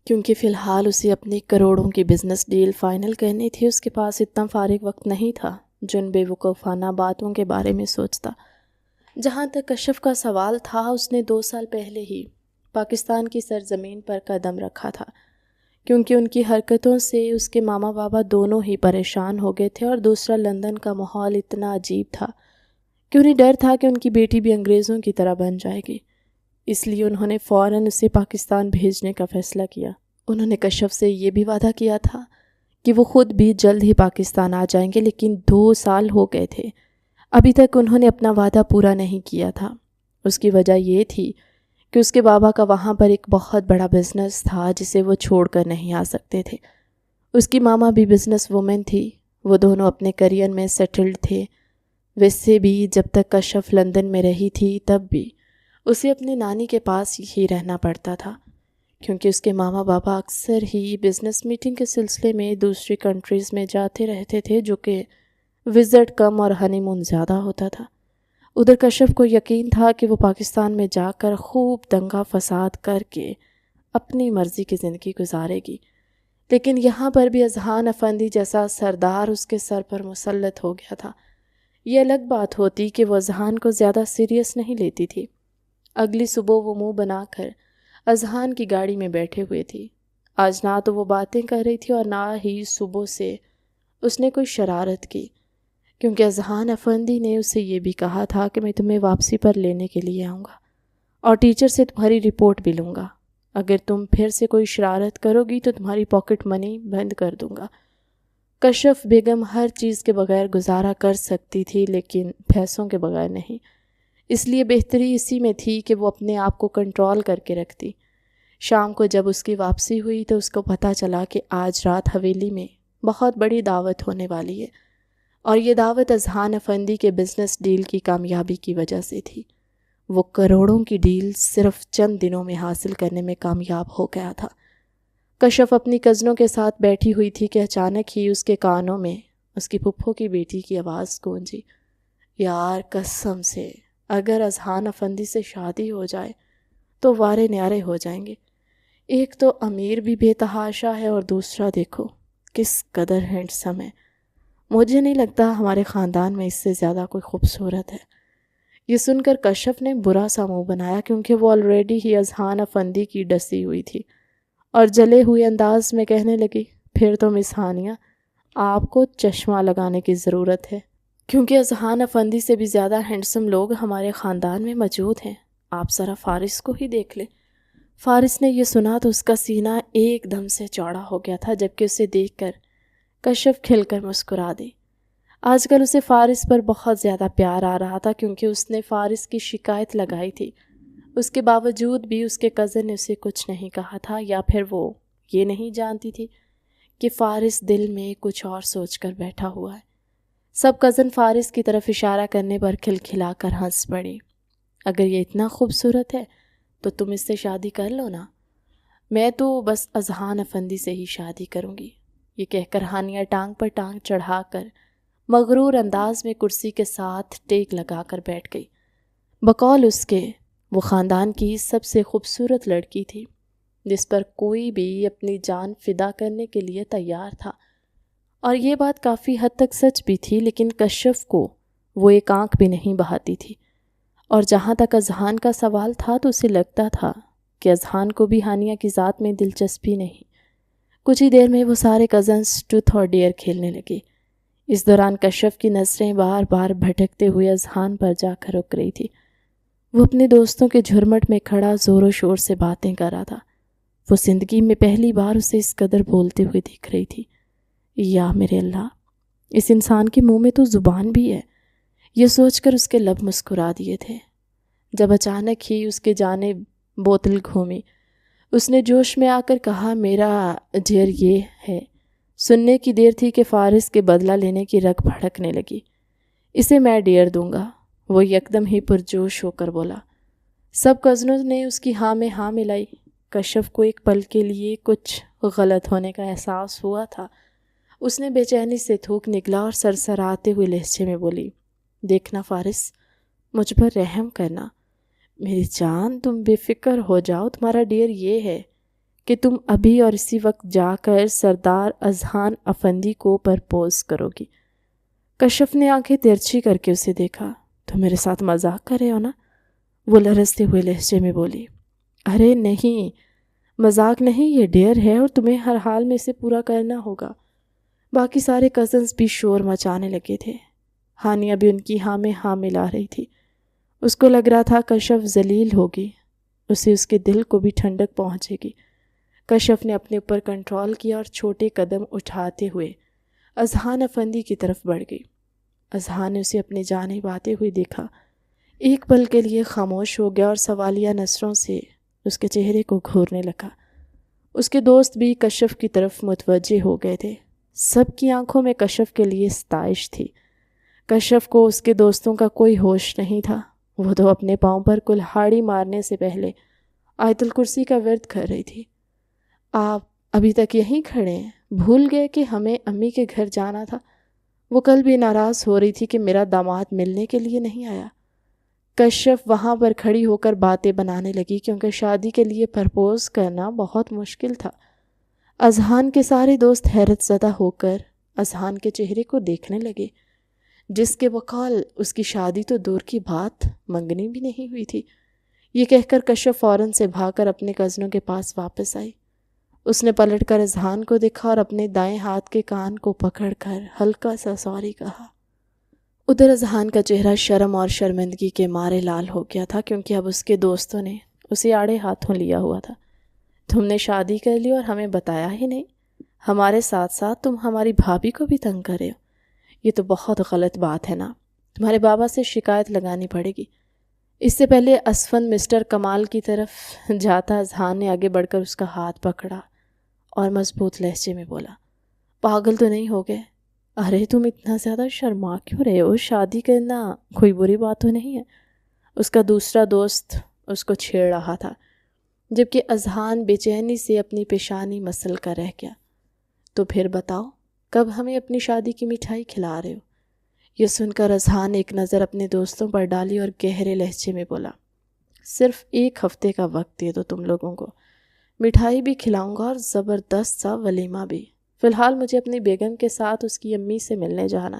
کیونکہ فی الحال اسے اپنی کروڑوں کی بزنس ڈیل فائنل کرنی تھی۔ اس کے پاس اتنا فارغ وقت نہیں تھا جن بے وقوفانہ باتوں کے بارے میں سوچتا۔ جہاں تک کشف کا سوال تھا، اس نے 2 سال پہلے ہی پاکستان کی سرزمین پر قدم رکھا تھا، کیونکہ ان کی حرکتوں سے اس کے ماما بابا دونوں ہی پریشان ہو گئے تھے، اور دوسرا لندن کا ماحول اتنا عجیب تھا کہ انہیں ڈر تھا کہ ان کی بیٹی بھی انگریزوں کی طرح بن جائے گی۔ اس لیے انہوں نے فوراً اسے پاکستان بھیجنے کا فیصلہ کیا۔ انہوں نے کشف سے یہ بھی وعدہ کیا تھا کہ وہ خود بھی جلد ہی پاکستان آ جائیں گے، لیکن 2 سال ہو گئے تھے، ابھی تک انہوں نے اپنا وعدہ پورا نہیں کیا تھا۔ اس کی وجہ یہ تھی کہ اس کے بابا کا وہاں پر ایک بہت بڑا بزنس تھا جسے وہ چھوڑ کر نہیں آ سکتے تھے۔ اس کی ماما بھی بزنس وومن تھی، وہ دونوں اپنے کیریئر میں سیٹلڈ تھے۔ ویسے بھی جب تک کشف لندن میں رہی تھی تب بھی اسے اپنے نانی کے پاس ہی رہنا پڑتا تھا، کیونکہ اس کے ماما بابا اکثر ہی بزنس میٹنگ کے سلسلے میں دوسری کنٹریز میں جاتے رہتے تھے، جو کہ وزٹ کم اور ہنی مون زیادہ ہوتا تھا۔ ادھر کشف کو یقین تھا کہ وہ پاکستان میں جا کر خوب دنگا فساد کر کے اپنی مرضی کی زندگی گزارے گی، لیکن یہاں پر بھی اذہان افندی جیسا سردار اس کے سر پر مسلط ہو گیا تھا۔ یہ الگ بات ہوتی کہ وہ اذہان کو زیادہ سیریس نہیں لیتی تھی۔ اگلی صبح وہ منہ بنا کر اذہان کی گاڑی میں بیٹھے ہوئے تھی۔ آج نہ تو وہ باتیں کر رہی تھی اور نہ ہی صبح سے اس نے کوئی شرارت کی، کیونکہ اذہان افندی نے اسے یہ بھی کہا تھا کہ میں تمہیں واپسی پر لینے کے لیے آؤں گا اور ٹیچر سے تمہاری رپورٹ بھی لوں گا۔ اگر تم پھر سے کوئی شرارت کرو گی تو تمہاری پاکٹ منی بند کر دوں گا۔ کشف بیگم ہر چیز کے بغیر گزارا کر سکتی تھی، لیکن پیسوں کے بغیر نہیں، اس لیے بہتری اسی میں تھی کہ وہ اپنے آپ کو کنٹرول کر کے رکھتی۔ شام کو جب اس کی واپسی ہوئی تو اس کو پتہ چلا کہ آج رات حویلی میں بہت بڑی دعوت ہونے والی ہے، اور یہ دعوت اذہان افندی کے بزنس ڈیل کی کامیابی کی وجہ سے تھی۔ وہ کروڑوں کی ڈیل صرف چند دنوں میں حاصل کرنے میں کامیاب ہو گیا تھا۔ کشف اپنی کزنوں کے ساتھ بیٹھی ہوئی تھی کہ اچانک ہی اس کے کانوں میں اس کی پھپھو کی بیٹی کی آواز گونجی، یار قسم سے اگر اذہان افندی سے شادی ہو جائے تو وارے نیارے ہو جائیں گے۔ ایک تو امیر بھی بے تحاشا ہے اور دوسرا دیکھو کس قدر ہینڈسم ہے۔ مجھے نہیں لگتا ہمارے خاندان میں اس سے زیادہ کوئی خوبصورت ہے۔ یہ سن کر کشف نے برا سا منہ بنایا، کیونکہ وہ آلریڈی ہی اذہان افندی کی ڈسی ہوئی تھی، اور جلے ہوئے انداز میں کہنے لگی، پھر تو مس ہانیہ آپ کو چشمہ لگانے کی ضرورت ہے، کیونکہ اذہان افندی سے بھی زیادہ ہینڈسم لوگ ہمارے خاندان میں موجود ہیں۔ آپ ذرا فارس کو ہی دیکھ لیں۔ فارس نے یہ سنا تو اس کا سینہ ایک دم سے چوڑا ہو گیا تھا، جبکہ اسے دیکھ کر کشف کھل کر مسکرا دی۔ آج کل اسے فارس پر بہت زیادہ پیار آ رہا تھا، کیونکہ اس نے فارس کی شکایت لگائی تھی۔ اس کے باوجود بھی اس کے کزن نے اسے کچھ نہیں کہا تھا، یا پھر وہ یہ نہیں جانتی تھی کہ فارس دل میں کچھ اور سوچ کر بیٹھا ہوا ہے۔ سب کزن فارس کی طرف اشارہ کرنے پر کھلکھلا کر ہنس پڑی۔ اگر یہ اتنا خوبصورت ہے تو تم اس سے شادی کر لو نا، میں تو بس اذہان افندی سے ہی شادی کروں گی۔ یہ کہہ کر ہانیہ ٹانگ پر ٹانگ چڑھا کر مغرور انداز میں کرسی کے ساتھ ٹیک لگا کر بیٹھ گئی۔ بقول اس کے وہ خاندان کی سب سے خوبصورت لڑکی تھی، جس پر کوئی بھی اپنی جان فدا کرنے کے لیے تیار تھا، اور یہ بات کافی حد تک سچ بھی تھی، لیکن کشف کو وہ ایک آنکھ بھی نہیں بہاتی تھی۔ اور جہاں تک اذہان کا سوال تھا تو اسے لگتا تھا کہ اذہان کو بھی ہانیہ کی ذات میں دلچسپی نہیں۔ کچھ ہی دیر میں وہ سارے کزنز ٹروتھ اور ڈیئر کھیلنے لگے۔ اس دوران کشف کی نظریں بار بار بھٹکتے ہوئے اذہان پر جا کر رک رہی تھی۔ وہ اپنے دوستوں کے جھرمٹ میں کھڑا زور و شور سے باتیں کر رہا تھا۔ وہ زندگی میں پہلی بار اسے اس قدر بولتے ہوئے دکھ رہی تھی۔ یا میرے اللہ، اس انسان کے منہ میں تو زبان بھی ہے، یہ سوچ کر اس کے لب مسکرا دیے تھے، جب اچانک ہی اس کے جانب بوتل گھومی۔ اس نے جوش میں آ کر کہا، میرا ڈیئر یہ ہے۔ سننے کی دیر تھی کہ فارس کے بدلہ لینے کی رگ بھڑکنے لگی۔ اسے میں ڈیئر دوں گا، وہ یکدم ہی پرجوش ہو کر بولا۔ سب کزنوں نے اس کی ہاں میں ہاں ملائی۔ کشف کو ایک پل کے لیے کچھ غلط ہونے کا احساس ہوا تھا۔ اس نے بے چینی سے تھوک نکلا اور سرسراتے ہوئے لہجے میں بولی، دیکھنا فارس، مجھ پر رحم کرنا۔ میری جان، تم بے فکر ہو جاؤ، تمہارا ڈیئر یہ ہے کہ تم ابھی اور اسی وقت جا کر سردار اذہان افندی کو پرپوز کرو گی۔ کشف نے آنکھیں ترچھی کر کے اسے دیکھا۔ تو میرے ساتھ مذاق کر رہے ہو نا؟ وہ لرزتے ہوئے لہجے میں بولی۔ ارے نہیں، مذاق نہیں، یہ ڈیئر ہے اور تمہیں ہر حال میں اسے پورا کرنا ہوگا۔ باقی سارے کزنز بھی شور مچانے لگے تھے۔ ہانیہ بھی ان کی ہاں میں ہاں ملا رہی تھی۔ اس کو لگ رہا تھا کشف ذلیل ہوگی، اسے اس کے دل کو بھی ٹھنڈک پہنچے گی۔ کشف نے اپنے اوپر کنٹرول کیا اور چھوٹے قدم اٹھاتے ہوئے اذہان افندی کی طرف بڑھ گئی۔ اذہان نے اسے اپنے جانب آتے ہوئے دیکھا، ایک پل کے لیے خاموش ہو گیا اور سوالیہ نظروں سے اس کے چہرے کو گھورنے لگا۔ اس کے دوست بھی کشف کی طرف متوجہ ہو گئے تھے۔ سب کی آنکھوں میں کشف کے لیے ستائش تھی۔ کشف کو اس کے دوستوں کا کوئی ہوش نہیں تھا۔ وہ تو اپنے پاؤں پر کلہاڑی مارنے سے پہلے آیت الکرسی کا ورد کر رہی تھی۔ آپ ابھی تک یہیں کھڑے ہیں؟ بھول گئے کہ ہمیں امی کے گھر جانا تھا؟ وہ کل بھی ناراض ہو رہی تھی کہ میرا داماد ملنے کے لیے نہیں آیا۔ کشف وہاں پر کھڑی ہو کر باتیں بنانے لگی، کیونکہ شادی کے لیے پرپوز کرنا بہت مشکل تھا۔ اذہان کے سارے دوست حیرت زدہ ہو کر اذہان کے چہرے کو دیکھنے لگے، جس کے بقول اس کی شادی تو دور کی بات، منگنی بھی نہیں ہوئی تھی۔ یہ کہہ کر کشف فوراً سے بھاگ کر اپنے کزنوں کے پاس واپس آئی۔ اس نے پلٹ کر اذہان کو دیکھا اور اپنے دائیں ہاتھ کے کان کو پکڑ کر ہلکا سا سوری کہا۔ ادھر اذہان کا چہرہ شرم اور شرمندگی کے مارے لال ہو گیا تھا، کیونکہ اب اس کے دوستوں نے اسے آڑے ہاتھوں لیا ہوا تھا۔ تم نے شادی کر لی اور ہمیں بتایا ہی نہیں، ہمارے ساتھ ساتھ تم ہماری بھابھی کو بھی تنگ کرے ہو، یہ تو بہت غلط بات ہے نا، تمہارے بابا سے شکایت لگانی پڑے گی۔ اس سے پہلے اسفند مسٹر کمال کی طرف جاتا اذہان نے آگے بڑھ کر اس کا ہاتھ پکڑا اور مضبوط لہجے میں بولا، پاگل تو نہیں ہو گئے؟ ارے تم اتنا زیادہ شرما کیوں رہے ہو؟ شادی کرنا کوئی بری بات تو نہیں ہے۔ اس کا دوسرا دوست اس کو چھیڑ رہا تھا، جبکہ اذہان بے چینی سے اپنی پیشانی مسل کر رہ گیا۔ تو پھر بتاؤ، کب ہمیں اپنی شادی کی مٹھائی کھلا رہے ہو؟ یہ سن کر اذہان نے ایک نظر اپنے دوستوں پر ڈالی اور گہرے لہجے میں بولا، صرف 1 ہفتے کا وقت دے دو تم لوگوں کو، مٹھائی بھی کھلاؤں گا اور زبردست سا ولیمہ بھی۔ فی الحال مجھے اپنی بیگم کے ساتھ اس کی امی سے ملنے جانا،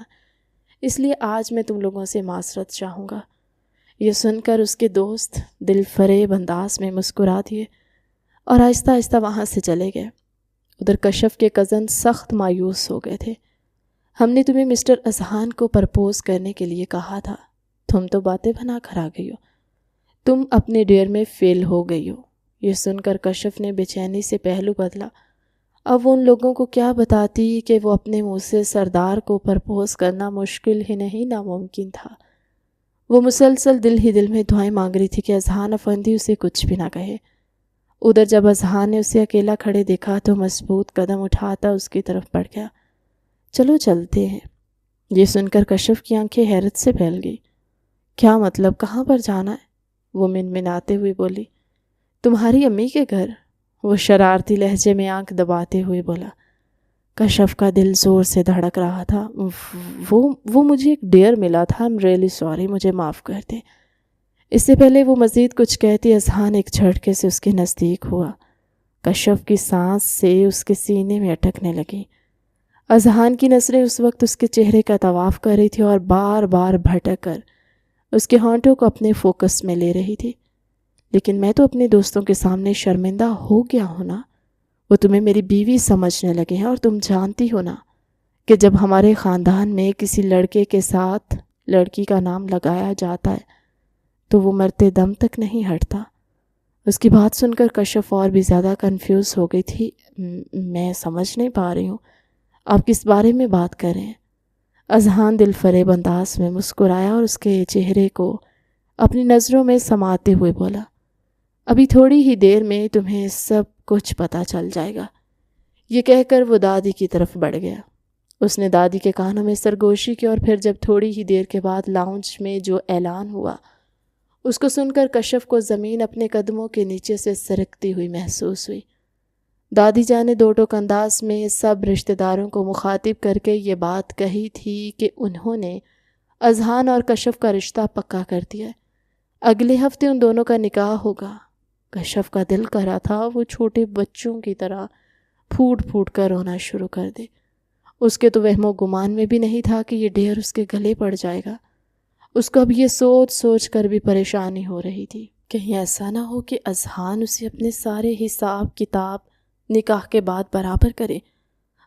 اس لیے آج میں تم لوگوں سے معذرت چاہوں گا۔ یہ سن کر اس کے دوست دل فریب انداز میں مسکرا دیے اور آہستہ آہستہ وہاں سے چلے گئے۔ ادھر کشف کے کزن سخت مایوس ہو گئے تھے۔ ہم نے تمہیں مسٹر اذہان کو پرپوز کرنے کے لیے کہا تھا، تم تو باتیں بنا کر آ گئی ہو، تم اپنے ڈیئر میں فیل ہو گئی ہو۔ یہ سن کر کشف نے بے چینی سے پہلو بدلا۔ اب وہ ان لوگوں کو کیا بتاتی کہ وہ اپنے منہ سے سردار کو پرپوز کرنا مشکل ہی نہیں ناممکن تھا۔ وہ مسلسل دل ہی دل میں دعائیں مانگ رہی تھی کہ اذہان افندی اسے کچھ بھی نہ کہے۔ ادھر جب اذہان نے اسے اکیلا کھڑے دیکھا تو مضبوط قدم اٹھاتا اس کی طرف بڑھ گیا۔ چلو چلتے ہیں۔ یہ سن کر کشف کی آنکھیں حیرت سے پھیل گئی۔ کیا مطلب، کہاں پر جانا ہے؟ وہ منمناتے ہوئے بولی۔ تمہاری امی کے گھر، وہ شرارتی لہجے میں آنکھ دباتے ہوئے بولا۔ کشف کا دل زور سے دھڑک رہا تھا۔ وہ مجھے ایک ڈیئر ملا تھا، I'm really sorry، مجھے معاف کر دے۔ اس سے پہلے وہ مزید کچھ کہتی اذہان ایک جھٹکے سے اس کے نزدیک ہوا۔ کشف کی سانس سے اس کے سینے میں اٹکنے لگی۔ اذہان کی نظریں اس وقت اس کے چہرے کا طواف کر رہی تھی اور بار بار بھٹک کر اس کے ہونٹوں کو اپنے فوکس میں لے رہی تھی۔ لیکن میں تو اپنے دوستوں کے سامنے شرمندہ ہو گیا ہوں نا، وہ تمہیں میری بیوی سمجھنے لگے ہیں، اور تم جانتی ہو نا کہ جب ہمارے خاندان میں کسی لڑکے کے ساتھ لڑکی کا نام لگایا جاتا ہے تو وہ مرتے دم تک نہیں ہٹتا۔ اس کی بات سن کر کشف اور بھی زیادہ کنفیوز ہو گئی تھی۔ میں سمجھ نہیں پا رہی ہوں، آپ کس بارے میں بات کر رہے ہیں؟ اذہان دل فریب انداز میں مسکرایا اور اس کے چہرے کو اپنی نظروں میں سماتے ہوئے بولا، ابھی تھوڑی ہی دیر میں تمہیں سب کچھ پتہ چل جائے گا۔ یہ کہہ کر وہ دادی کی طرف بڑھ گیا۔ اس نے دادی کے کانوں میں سرگوشی کی اور پھر جب تھوڑی ہی دیر کے بعد لاؤنج میں جو اعلان ہوا اس کو سن کر کشف کو زمین اپنے قدموں کے نیچے سے سرکتی ہوئی محسوس ہوئی۔ دادی جان نے دو ٹوک انداز میں سب رشتہ داروں کو مخاطب کر کے یہ بات کہی تھی کہ انہوں نے اذہان اور کشف کا رشتہ پکا کر دیا ہے، اگلے ہفتے ان دونوں کا نکاح ہوگا۔ کشف کا دل کر رہا تھا وہ چھوٹے بچوں کی طرح پھوٹ پھوٹ کر رونا شروع کر دے۔ اس کے تو وہم و گمان میں بھی نہیں تھا کہ یہ ڈیر اس کے گلے پڑ جائے گا۔ اس کو اب یہ سوچ سوچ کر بھی پریشانی ہو رہی تھی، کہیں ایسا نہ ہو کہ اذہان اسے اپنے سارے حساب کتاب نکاح کے بعد برابر کرے۔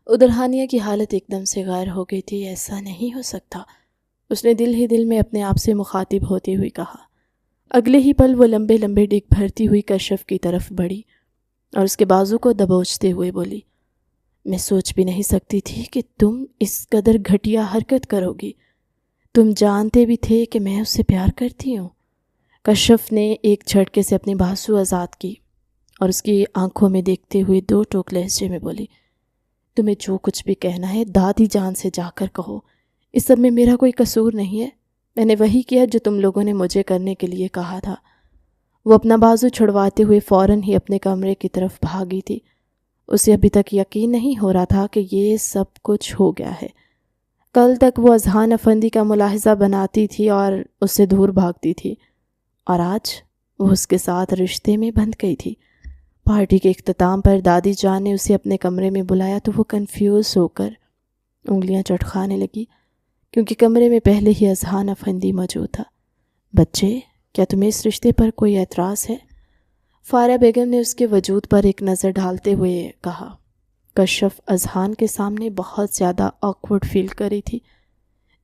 ادھر ہانیہ کی حالت ایک دم سے غائر ہو گئی تھی۔ ایسا نہیں ہو سکتا، اس نے دل ہی دل میں اپنے آپ سے مخاطب ہوتے ہوئے کہا۔ اگلے ہی پل وہ لمبے لمبے ڈگ بھرتی ہوئی کشف کی طرف بڑھی اور اس کے بازو کو دبوچتے ہوئے بولی، میں سوچ بھی نہیں سکتی تھی کہ تم اس قدر گھٹیا حرکت کرو گی، تم جانتے بھی تھے کہ میں اس سے پیار کرتی ہوں۔ کشف نے ایک جھٹکے سے اپنی بازو آزاد کی اور اس کی آنکھوں میں دیکھتے ہوئے دو ٹوک لہجے میں بولی، تمہیں جو کچھ بھی کہنا ہے دادی جان سے جا کر کہو، اس سب میں میرا کوئی قصور نہیں ہے، میں نے وہی کیا جو تم لوگوں نے مجھے کرنے کے لیے کہا تھا۔ وہ اپنا بازو چھڑواتے ہوئے فوراً ہی اپنے کمرے کی طرف بھاگی تھی۔ اسے ابھی تک یقین نہیں ہو رہا تھا کہ یہ سب کچھ ہو گیا ہے۔ کل تک وہ اذہان افندی کا ملاحظہ بناتی تھی اور اس سے دور بھاگتی تھی، اور آج وہ اس کے ساتھ رشتے میں بندھ گئی تھی۔ پارٹی کے اختتام پر دادی جان نے اسے اپنے کمرے میں بلایا تو وہ کنفیوز ہو کر انگلیاں چٹکانے لگی، کیونکہ کمرے میں پہلے ہی اذہان افندی موجود تھا۔ بچے، کیا تمہیں اس رشتے پر کوئی اعتراض ہے؟ فاریہ بیگم نے اس کے وجود پر ایک نظر ڈالتے ہوئے کہا۔ کشف اذہان کے سامنے بہت زیادہ آکورڈ فیل کری تھی۔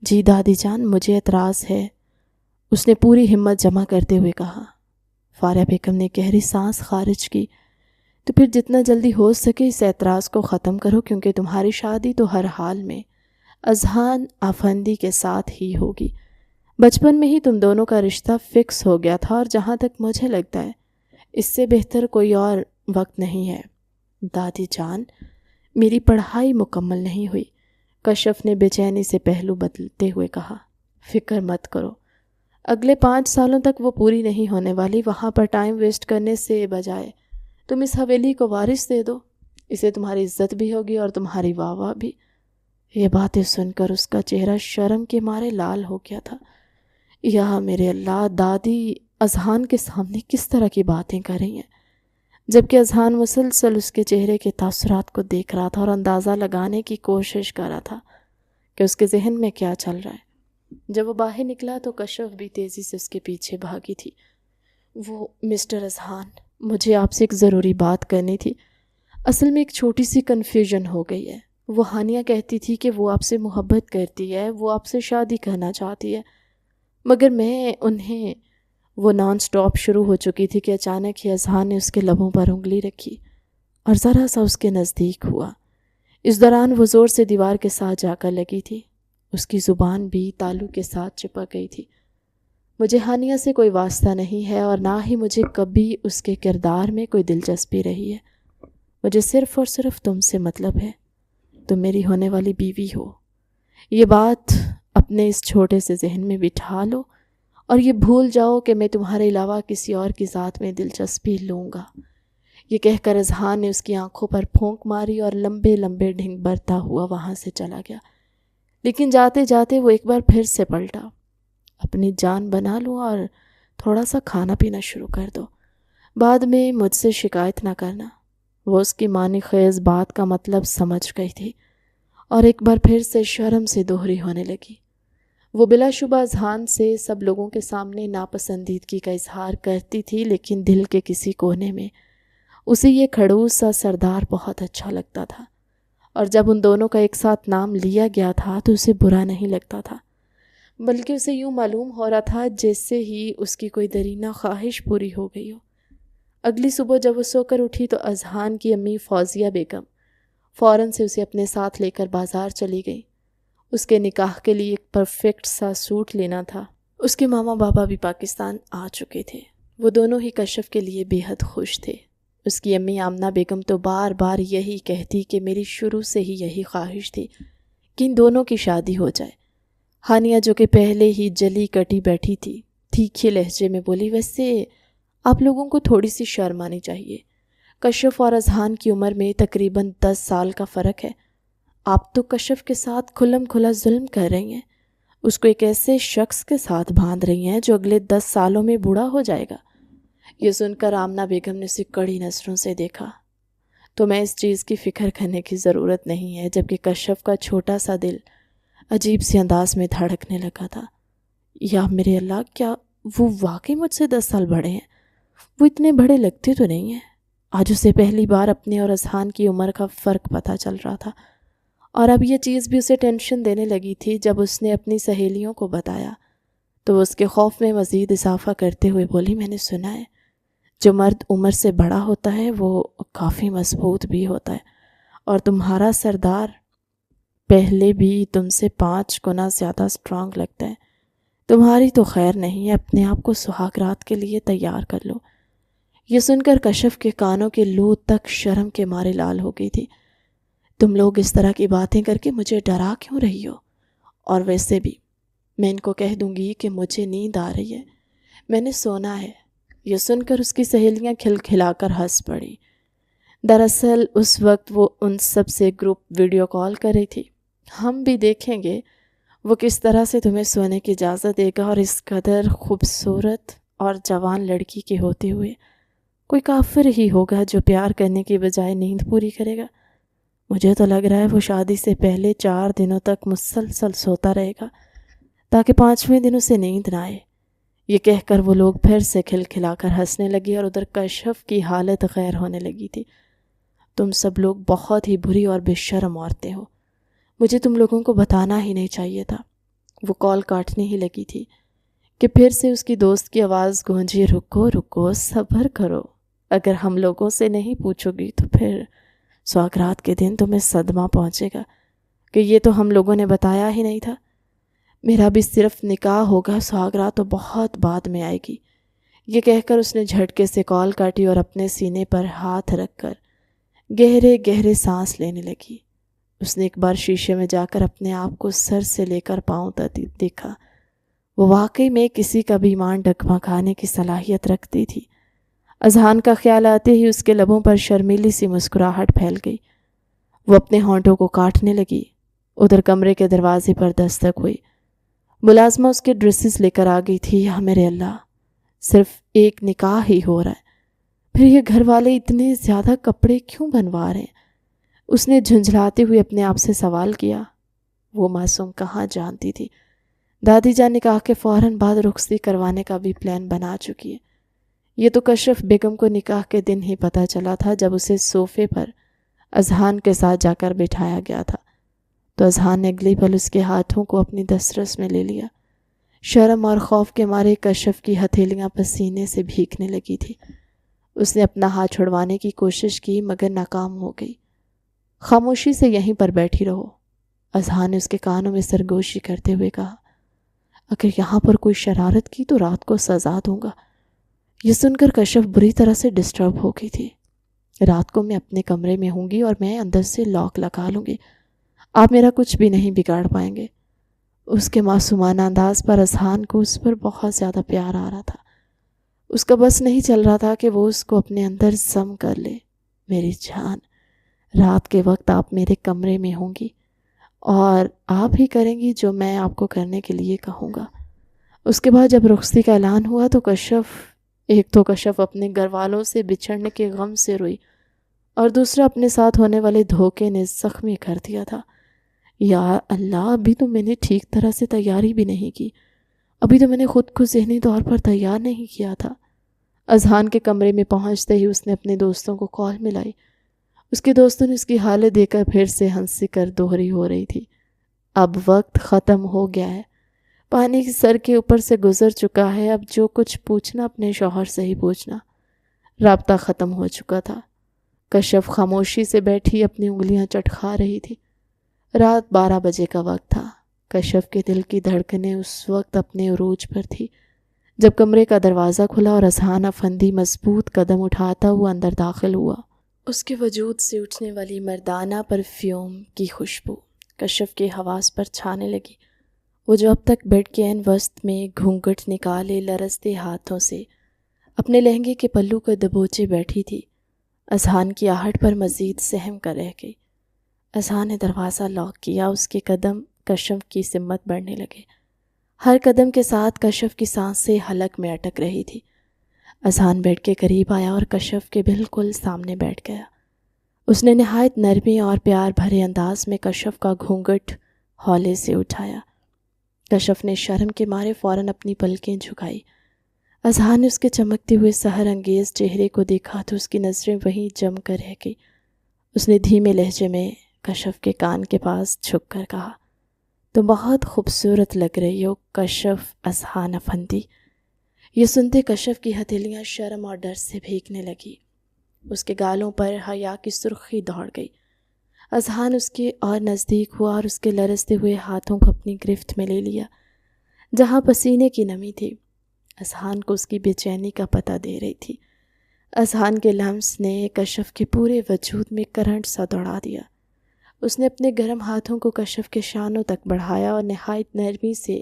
جی دادی جان، مجھے اعتراض ہے، اس نے پوری ہمت جمع کرتے ہوئے کہا۔ فاریہ بیگم نے گہری سانس خارج کی۔ تو پھر جتنا جلدی ہو سکے اس اعتراض کو ختم کرو، کیونکہ تمہاری شادی تو ہر حال میں اذہان افندی کے ساتھ ہی ہوگی۔ بچپن میں ہی تم دونوں کا رشتہ فکس ہو گیا تھا، اور جہاں تک مجھے لگتا ہے اس سے بہتر کوئی اور وقت نہیں ہے۔ دادی جان، میری پڑھائی مکمل نہیں ہوئی، کشف نے بے چینی سے پہلو بدلتے ہوئے کہا۔ فکر مت کرو، اگلے 5 سالوں تک وہ پوری نہیں ہونے والی۔ وہاں پر ٹائم ویسٹ کرنے سے بجائے تم اس حویلی کو وارث دے دو، اسے تمہاری عزت بھی ہوگی اور تمہاری واہ واہ بھی۔ یہ باتیں سن کر اس کا چہرہ شرم کے مارے لال ہو گیا تھا۔ یا میرے اللہ، دادی اذہان کے سامنے کس طرح کی باتیں کر رہی ہیں؟ جبکہ اذہان مسلسل اس کے چہرے کے تاثرات کو دیکھ رہا تھا اور اندازہ لگانے کی کوشش کر رہا تھا کہ اس کے ذہن میں کیا چل رہا ہے۔ جب وہ باہر نکلا تو کشف بھی تیزی سے اس کے پیچھے بھاگی تھی۔ وہ مسٹر اذہان، مجھے آپ سے ایک ضروری بات کرنی تھی۔ اصل میں ایک چھوٹی سی کنفیوژن ہو گئی ہے۔ وہ ہانیہ کہتی تھی کہ وہ آپ سے محبت کرتی ہے، وہ آپ سے شادی کرنا چاہتی ہے، مگر میں انہیں وہ نان سٹاپ شروع ہو چکی تھی کہ اچانک ہی اذہان نے اس کے لبوں پر انگلی رکھی اور ذرا سا اس کے نزدیک ہوا۔ اس دوران وہ زور سے دیوار کے ساتھ جا کر لگی تھی، اس کی زبان بھی تالو کے ساتھ چپک گئی تھی۔ مجھے ہانیہ سے کوئی واسطہ نہیں ہے اور نہ ہی مجھے کبھی اس کے کردار میں کوئی دلچسپی رہی ہے۔ مجھے صرف اور صرف تم سے مطلب ہے، تم میری ہونے والی بیوی ہو۔ یہ بات اپنے اس چھوٹے سے ذہن میں بٹھا لو اور یہ بھول جاؤ کہ میں تمہارے علاوہ کسی اور کی ذات میں دلچسپی لوں گا۔ یہ کہہ کر اذہان نے اس کی آنکھوں پر پھونک ماری اور لمبے لمبے ڈھنگ برتا ہوا وہاں سے چلا گیا۔ لیکن جاتے جاتے وہ ایک بار پھر سے پلٹا۔ اپنی جان بنا لو اور تھوڑا سا کھانا پینا شروع کر دو، بعد میں مجھ سے شکایت نہ کرنا۔ وہ اس کی معنی خیز بات کا مطلب سمجھ گئی تھی اور ایک بار پھر سے شرم سے دوہری ہونے لگی۔ وہ بلا شبہ اذہان سے سب لوگوں کے سامنے ناپسندیدگی کا اظہار کرتی تھی، لیکن دل کے کسی کونے میں اسے یہ کھڑوس سا سردار بہت اچھا لگتا تھا، اور جب ان دونوں کا ایک ساتھ نام لیا گیا تھا تو اسے برا نہیں لگتا تھا، بلکہ اسے یوں معلوم ہو رہا تھا جیسے ہی اس کی کوئی درینہ خواہش پوری ہو گئی ہو۔ اگلی صبح جب وہ سو کر اٹھی تو اذہان کی امی فوزیہ بیگم فوراً سے اسے اپنے ساتھ لے کر بازار چلی گئی۔ اس کے نکاح کے لیے ایک پرفیکٹ سا سوٹ لینا تھا۔ اس کے ماما بابا بھی پاکستان آ چکے تھے۔ وہ دونوں ہی کشف کے لیے بے حد خوش تھے۔ اس کی امی آمنہ بیگم تو بار بار یہی کہتی کہ میری شروع سے ہی یہی خواہش تھی کہ ان دونوں کی شادی ہو جائے۔ ہانیہ جو کہ پہلے ہی جلی کٹی بیٹھی تھی، تیکھے لہجے میں بولی، ویسے آپ لوگوں کو تھوڑی سی شرم آنی چاہیے۔ کشف اور اذہان کی عمر میں تقریباً 10 سال کا فرق ہے۔ آپ تو کشف کے ساتھ کھلم کھلا ظلم کر رہی ہیں، اس کو ایک ایسے شخص کے ساتھ باندھ رہی ہیں جو اگلے 10 سالوں میں بوڑھا ہو جائے گا۔ یہ سن کر آمنہ بیگم نے اسے کڑی نظروں سے دیکھا۔ تو میں اس چیز کی فکر کرنے کی ضرورت نہیں ہے، جبکہ کشف کا چھوٹا سا دل عجیب سی انداز میں دھڑکنے لگا تھا۔ یا میرے اللہ، کیا وہ واقعی مجھ سے 10 سال بڑے ہیں؟ وہ اتنے بڑے لگتے تو نہیں ہیں۔ آج اسے پہلی بار اپنے اور اذہان کی عمر کا فرق پتہ چل رہا تھا، اور اب یہ چیز بھی اسے ٹینشن دینے لگی تھی۔ جب اس نے اپنی سہیلیوں کو بتایا تو وہ اس کے خوف میں مزید اضافہ کرتے ہوئے بولی، میں نے سنا ہے جو مرد عمر سے بڑا ہوتا ہے وہ کافی مضبوط بھی ہوتا ہے، اور تمہارا سردار پہلے بھی تم سے 5 گنا زیادہ سٹرانگ لگتا ہے۔ تمہاری تو خیر نہیں ہے، اپنے آپ کو سہاگ رات کے لیے تیار کر لو۔ یہ سن کر کشف کے کانوں کے لو تک شرم کے مارے لال ہو گئی تھی۔ تم لوگ اس طرح کی باتیں کر کے مجھے ڈرا کیوں رہی ہو؟ اور ویسے بھی میں ان کو کہہ دوں گی کہ مجھے نیند آ رہی ہے، میں نے سونا ہے۔ یہ سن کر اس کی سہیلیاں کھلکھلا کر ہنس پڑی۔ دراصل اس وقت وہ ان سب سے گروپ ویڈیو کال کر رہی تھی۔ ہم بھی دیکھیں گے وہ کس طرح سے تمہیں سونے کی اجازت دے گا، اور اس قدر خوبصورت اور جوان لڑکی کے ہوتے ہوئے کوئی کافر ہی ہوگا جو پیار کرنے کی بجائے نیند پوری کرے گا۔ مجھے تو لگ رہا ہے وہ شادی سے پہلے 4 دنوں تک مسلسل سوتا رہے گا تاکہ 5ویں دن اسے نیند نہ آئے۔ یہ کہہ کر وہ لوگ پھر سے کھلکھلا کر ہنسنے لگی، اور ادھر کشف کی حالت غیر ہونے لگی تھی۔ تم سب لوگ بہت ہی بری اور بے شرم عورتیں ہو، مجھے تم لوگوں کو بتانا ہی نہیں چاہیے تھا۔ وہ کال کاٹنے ہی لگی تھی کہ پھر سے اس کی دوست کی آواز گونجی، رکو رکو، صبر کرو، اگر ہم لوگوں سے نہیں پوچھو گی تو پھر سوگرات کے دن تمہیں صدمہ پہنچے گا کہ یہ تو ہم لوگوں نے بتایا ہی نہیں تھا۔ میرا بھی صرف نکاح ہوگا، سوگرات تو بہت بعد میں آئے گی۔ یہ کہہ کر اس نے جھٹکے سے کال کاٹی اور اپنے سینے پر ہاتھ رکھ کر گہرے گہرے سانس لینے لگی۔ اس نے ایک بار شیشے میں جا کر اپنے آپ کو سر سے لے کر پاؤں تک دیکھا۔ وہ واقعی میں کسی کا بھی ایمان ڈگمگانے کی صلاحیت رکھتی تھی۔ اذہان کا خیال آتے ہی اس کے لبوں پر شرمیلی سی مسکراہٹ پھیل گئی۔ وہ اپنے ہونٹوں کو کاٹنے لگی۔ ادھر کمرے کے دروازے پر دستک ہوئی۔ ملازمہ اس کے ڈریسز لے کر آ گئی تھی۔ یا میرے اللہ، صرف ایک نکاح ہی ہو رہا ہے، پھر یہ گھر والے اتنے زیادہ کپڑے کیوں بنوا رہے ہیں؟ اس نے جھنجھلاتے ہوئے اپنے آپ سے سوال کیا۔ وہ معصوم کہاں جانتی تھی دادی جان نکاح کے فوراً بعد رخصتی کروانے کا بھی پلان بنا چکی ہے۔ یہ تو کشف بیگم کو نکاح کے دن ہی پتہ چلا تھا، جب اسے صوفے پر اذہان کے ساتھ جا کر بٹھایا گیا تھا تو اذہان نے اگلی پل اس کے ہاتھوں کو اپنی دسترس میں لے لیا۔ شرم اور خوف کے مارے کشف کی ہتھیلیاں پسینے سے بھیگنے لگی تھی۔ اس نے اپنا ہاتھ چھڑوانے کی کوشش کی مگر ناکام ہو گئی۔ خاموشی سے یہیں پر بیٹھی رہو، اذہان نے اس کے کانوں میں سرگوشی کرتے ہوئے کہا۔ اگر یہاں پر کوئی شرارت کی تو رات کو سزا دوں گا۔ یہ سن کر کشف بری طرح سے ڈسٹرب ہو گئی تھی۔ رات کو میں اپنے کمرے میں ہوں گی اور میں اندر سے لاک لگا لوں گی، آپ میرا کچھ بھی نہیں بگاڑ پائیں گے۔ اس کے معصومانہ انداز پر اذہان کو اس پر بہت زیادہ پیار آ رہا تھا۔ اس کا بس نہیں چل رہا تھا کہ وہ اس کو اپنے اندر ضم کر لے۔ میری جان، رات کے وقت آپ میرے کمرے میں ہوں گی اور آپ ہی کریں گی جو میں آپ کو کرنے کے لیے کہوں گا۔ اس کے بعد جب رخصتی کا اعلان ہوا تو کشف اپنے گھر والوں سے بچھڑنے کے غم سے روئی، اور دوسرا اپنے ساتھ ہونے والے دھوکے نے زخمی کر دیا تھا۔ یا اللہ، ابھی تو میں نے ٹھیک طرح سے تیاری بھی نہیں کی، ابھی تو میں نے خود کو ذہنی طور پر تیار نہیں کیا تھا۔ اذہان کے کمرے میں پہنچتے ہی اس نے اپنے دوستوں کو کال ملائی۔ اس کے دوستوں نے اس کی حالت دیکھ کر پھر سے ہنسی کر دوہری ہو رہی تھی۔ اب وقت ختم ہو گیا ہے، پانی کی سر کے اوپر سے گزر چکا ہے، اب جو کچھ پوچھنا اپنے شوہر سے ہی پوچھنا۔ رابطہ ختم ہو چکا تھا۔ کشف خاموشی سے بیٹھی اپنی انگلیاں چٹکھا رہی تھی۔ رات 12 بجے کا وقت تھا۔ کشف کے دل کی دھڑکنیں اس وقت اپنے عروج پر تھی جب کمرے کا دروازہ کھلا اور اذہان افندی مضبوط قدم اٹھاتا ہوا اندر داخل ہوا۔ اس کے وجود سے اٹھنے والی مردانہ پرفیوم کی خوشبو کشف کے حواس پر چھانے لگی۔ وہ جو اب تک بیڈ کے عین وسط میں گھونگھٹ نکالے لرزتے ہاتھوں سے اپنے لہنگے کے پلو کو دبوچے بیٹھی تھی، اذہان کی آہٹ پر مزید سہم کر رہ گئی۔ اذہان نے دروازہ لاک کیا۔ اس کے قدم کشف کی سمت بڑھنے لگے۔ ہر قدم کے ساتھ کشف کی سانسیں حلق میں اٹک رہی تھی۔ اذہان بیڈ کے قریب آیا اور کشف کے بالکل سامنے بیٹھ گیا۔ اس نے نہایت نرمی اور پیار بھرے انداز میں کشف کا گھونگھٹ ہولے سے اٹھایا۔ کشف نے شرم کے مارے فوراً اپنی پلکیں جھکائی۔ اذہان نے اس کے چمکتے ہوئے سحر انگیز چہرے کو دیکھا تو اس کی نظریں وہیں جم کر رہ گئی۔ اس نے دھیمے لہجے میں کشف کے کان کے پاس جھک کر کہا، تم بہت خوبصورت لگ رہی ہو کشف اذہان افندی۔ یہ سنتے کشف کی ہتھیلیاں شرم اور ڈر سے بھیگنے لگی۔ اس کے گالوں پر حیا کی سرخی دوڑ گئی۔ اذہان اس کے اور نزدیک ہوا اور اس کے لرزتے ہوئے ہاتھوں کو اپنی گرفت میں لے لیا جہاں پسینے کی نمی تھی۔ اذہان کو اس کی بے چینی کا پتہ دے رہی تھی۔ اذہان کے لمس نے کشف کے پورے وجود میں کرنٹ سا دوڑا دیا۔ اس نے اپنے گرم ہاتھوں کو کشف کے شانوں تک بڑھایا اور نہایت نرمی سے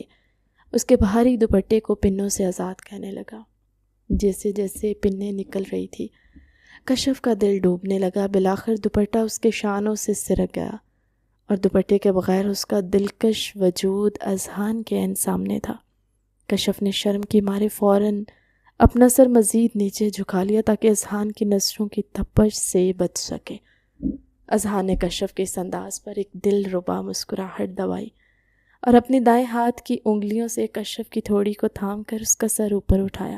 اس کے بھاری دوپٹے کو پنوں سے آزاد کرنے لگا۔ جیسے جیسے پنیں نکل رہی تھی کشف کا دل ڈوبنے لگا۔ بالآخر دوپٹہ اس کے شانوں سے سرک گیا اور دوپٹے کے بغیر اس کا دلکش وجود اذہان کے عین سامنے تھا۔ کشف نے شرم کی مارے فوراً اپنا سر مزید نیچے جھکا لیا تاکہ اذہان کی نظروں کی تپش سے بچ سکے۔ اذہان نے کشف کے اس انداز پر ایک دل ربا مسکراہٹ دبائی اور اپنی دائیں ہاتھ کی انگلیوں سے کشف کی تھوڑی کو تھام کر اس کا سر اوپر اٹھایا۔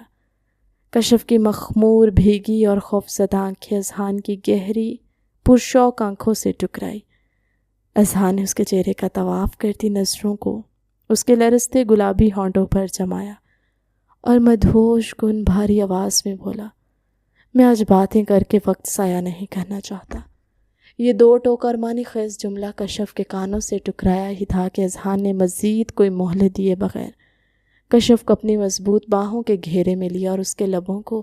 کشف کی مخمور بھیگی اور خوفزدہ آنکھیں اذہان کی گہری پرشوق آنکھوں سے ٹکرائی۔ اذہان نے اس کے چہرے کا طواف کرتی نظروں کو اس کے لرزتے گلابی ہونٹوں پر جمایا اور مدہوش کن بھاری آواز میں بولا، میں آج باتیں کر کے وقت ضائع نہیں کرنا چاہتا۔ یہ دو ٹوک اور معنی خیز جملہ کشف کے کانوں سے ٹکرایا ہی تھا کہ اذہان نے مزید کوئی مہلت دیے بغیر کشف کو اپنی مضبوط باہوں کے گھیرے میں لیا اور اس کے لبوں کو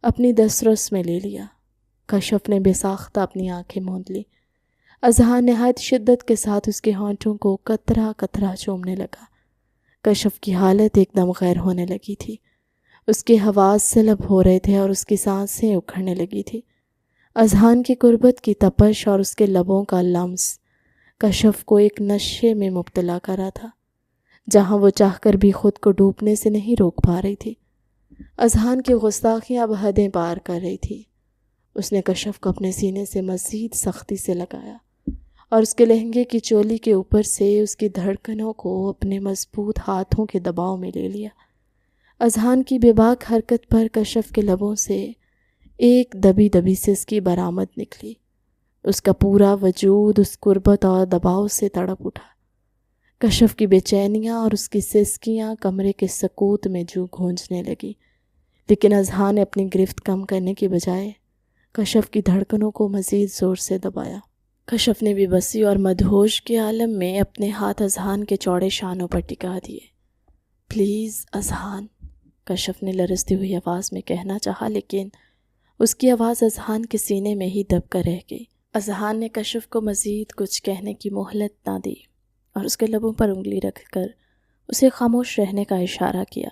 اپنی دسترس میں لے لیا۔ کشف نے بے ساختہ اپنی آنکھیں موند لی۔ اذہان نہایت شدت کے ساتھ اس کے ہونٹوں کو قطرہ قطرہ چومنے لگا۔ کشف کی حالت ایک دم غیر ہونے لگی تھی۔ اس کے حواس سلب ہو رہے تھے اور اس کی سانسیں اکھڑنے لگی تھی۔ اذہان کی قربت کی تپش اور اس کے لبوں کا لمس کشف کو ایک نشے میں مبتلا کرا تھا جہاں وہ چاہ کر بھی خود کو ڈوبنے سے نہیں روک پا رہی تھی۔ اذہان کی گستاخیاں اب حدیں پار کر رہی تھی۔ اس نے کشف کو اپنے سینے سے مزید سختی سے لگایا اور اس کے لہنگے کی چولی کے اوپر سے اس کی دھڑکنوں کو اپنے مضبوط ہاتھوں کے دباؤ میں لے لیا۔ اذہان کی بے باک حرکت پر کشف کے لبوں سے ایک دبی دبی سسکی برآمد نکلی۔ اس کا پورا وجود اس قربت اور دباؤ سے تڑپ اٹھا۔ کشف کی بے چینیاں اور اس کی سسکیاں کمرے کے سکوت میں جو گونجنے لگی، لیکن اذہان نے اپنی گرفت کم کرنے کی بجائے کشف کی دھڑکنوں کو مزید زور سے دبایا۔ کشف نے بے بسی اور مدہوش کے عالم میں اپنے ہاتھ اذہان کے چوڑے شانوں پر ٹکا دیے۔ پلیز اذہان، کشف نے لرزتی ہوئی آواز میں کہنا چاہا، لیکن اس کی آواز اذہان کے سینے میں ہی دب کر رہ گئی۔ اذہان نے کشف کو مزید کچھ کہنے کی مہلت نہ دی اور اس کے لبوں پر انگلی رکھ کر اسے خاموش رہنے کا اشارہ کیا۔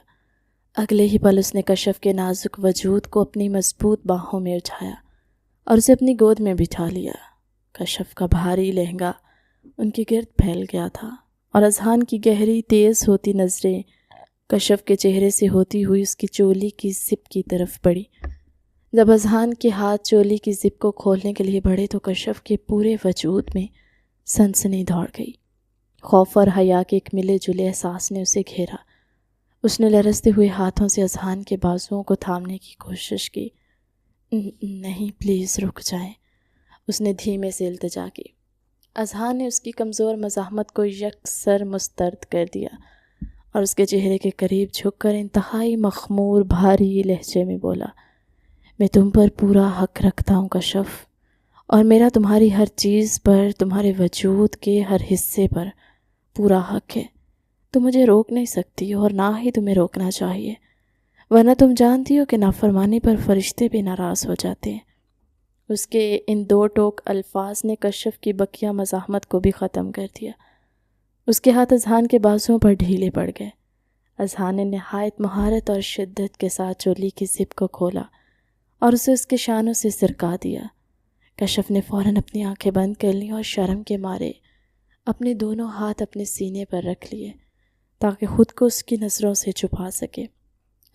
اگلے ہی پل اس نے کشف کے نازک وجود کو اپنی مضبوط باہوں میں اٹھایا اور اسے اپنی گود میں بٹھا لیا۔ کشف کا بھاری لہنگا ان کے گرد پھیل گیا تھا اور اذہان کی گہری تیز ہوتی نظریں کشف کے چہرے سے ہوتی ہوئی اس کی چولی کی زپ کی طرف بڑھی۔ جب اذہان کے ہاتھ چولی کی زپ کو کھولنے کے لیے بڑھے تو کشف کے پورے وجود میں سنسنی دوڑ گئی۔ خوف اور حیا کے ایک ملے جلے احساس نے اسے گھیرا۔ اس نے لرزتے ہوئے ہاتھوں سے اذہان کے بازوؤں کو تھامنے کی کوشش کی۔ نہیں، پلیز رک جائیں، اس نے دھیمے سے التجا کی۔ اذہان نے اس کی کمزور مزاحمت کو یکسر مسترد کر دیا اور اس کے چہرے کے قریب جھک کر انتہائی مخمور بھاری لہجے میں بولا، میں تم پر پورا حق رکھتا ہوں کشف، اور میرا تمہاری ہر چیز پر، تمہارے وجود کے ہر حصے پر پورا حق ہے۔ تم مجھے روک نہیں سکتی اور نہ ہی تمہیں روکنا چاہیے، ورنہ تم جانتی ہو کہ نافرمانی پر فرشتے بھی ناراض ہو جاتے ہیں۔ اس کے ان دو ٹوک الفاظ نے کشف کی بقیہ مزاحمت کو بھی ختم کر دیا۔ اس کے ہاتھ اذہان کے بازوؤں پر ڈھیلے پڑ گئے۔ اذہان نے نہایت مہارت اور شدت کے ساتھ چولی کی زپ کو کھولا اور اسے اس کے شانوں سے سرکا دیا۔ کشف نے فوراً اپنی آنکھیں بند کر لیں اور شرم کے مارے اپنے دونوں ہاتھ اپنے سینے پر رکھ لیے تاکہ خود کو اس کی نظروں سے چھپا سکے۔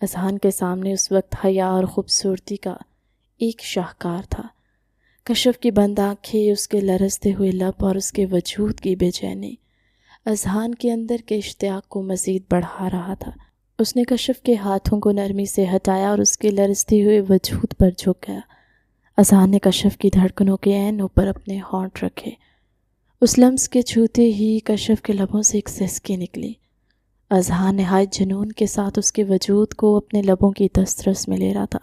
اذہان کے سامنے اس وقت حیا اور خوبصورتی کا ایک شاہکار تھا۔ کشف کی بند آنکھیں، اس کے لرزتے ہوئے لب اور اس کے وجود کی بے چینی اذہان کے اندر کے اشتیاق کو مزید بڑھا رہا تھا۔ اس نے کشف کے ہاتھوں کو نرمی سے ہٹایا اور اس کے لرزتے ہوئے وجود پر جھک گیا۔ اذہان نے کشف کی دھڑکنوں کے عین اوپر اپنے ہونٹ رکھے۔ اس لمس کے چھوتے ہی کشف کے لبوں سے ایک سسکی نکلی۔ اذہان نہایت جنون کے ساتھ اس کے وجود کو اپنے لبوں کی دسترس میں لے رہا تھا،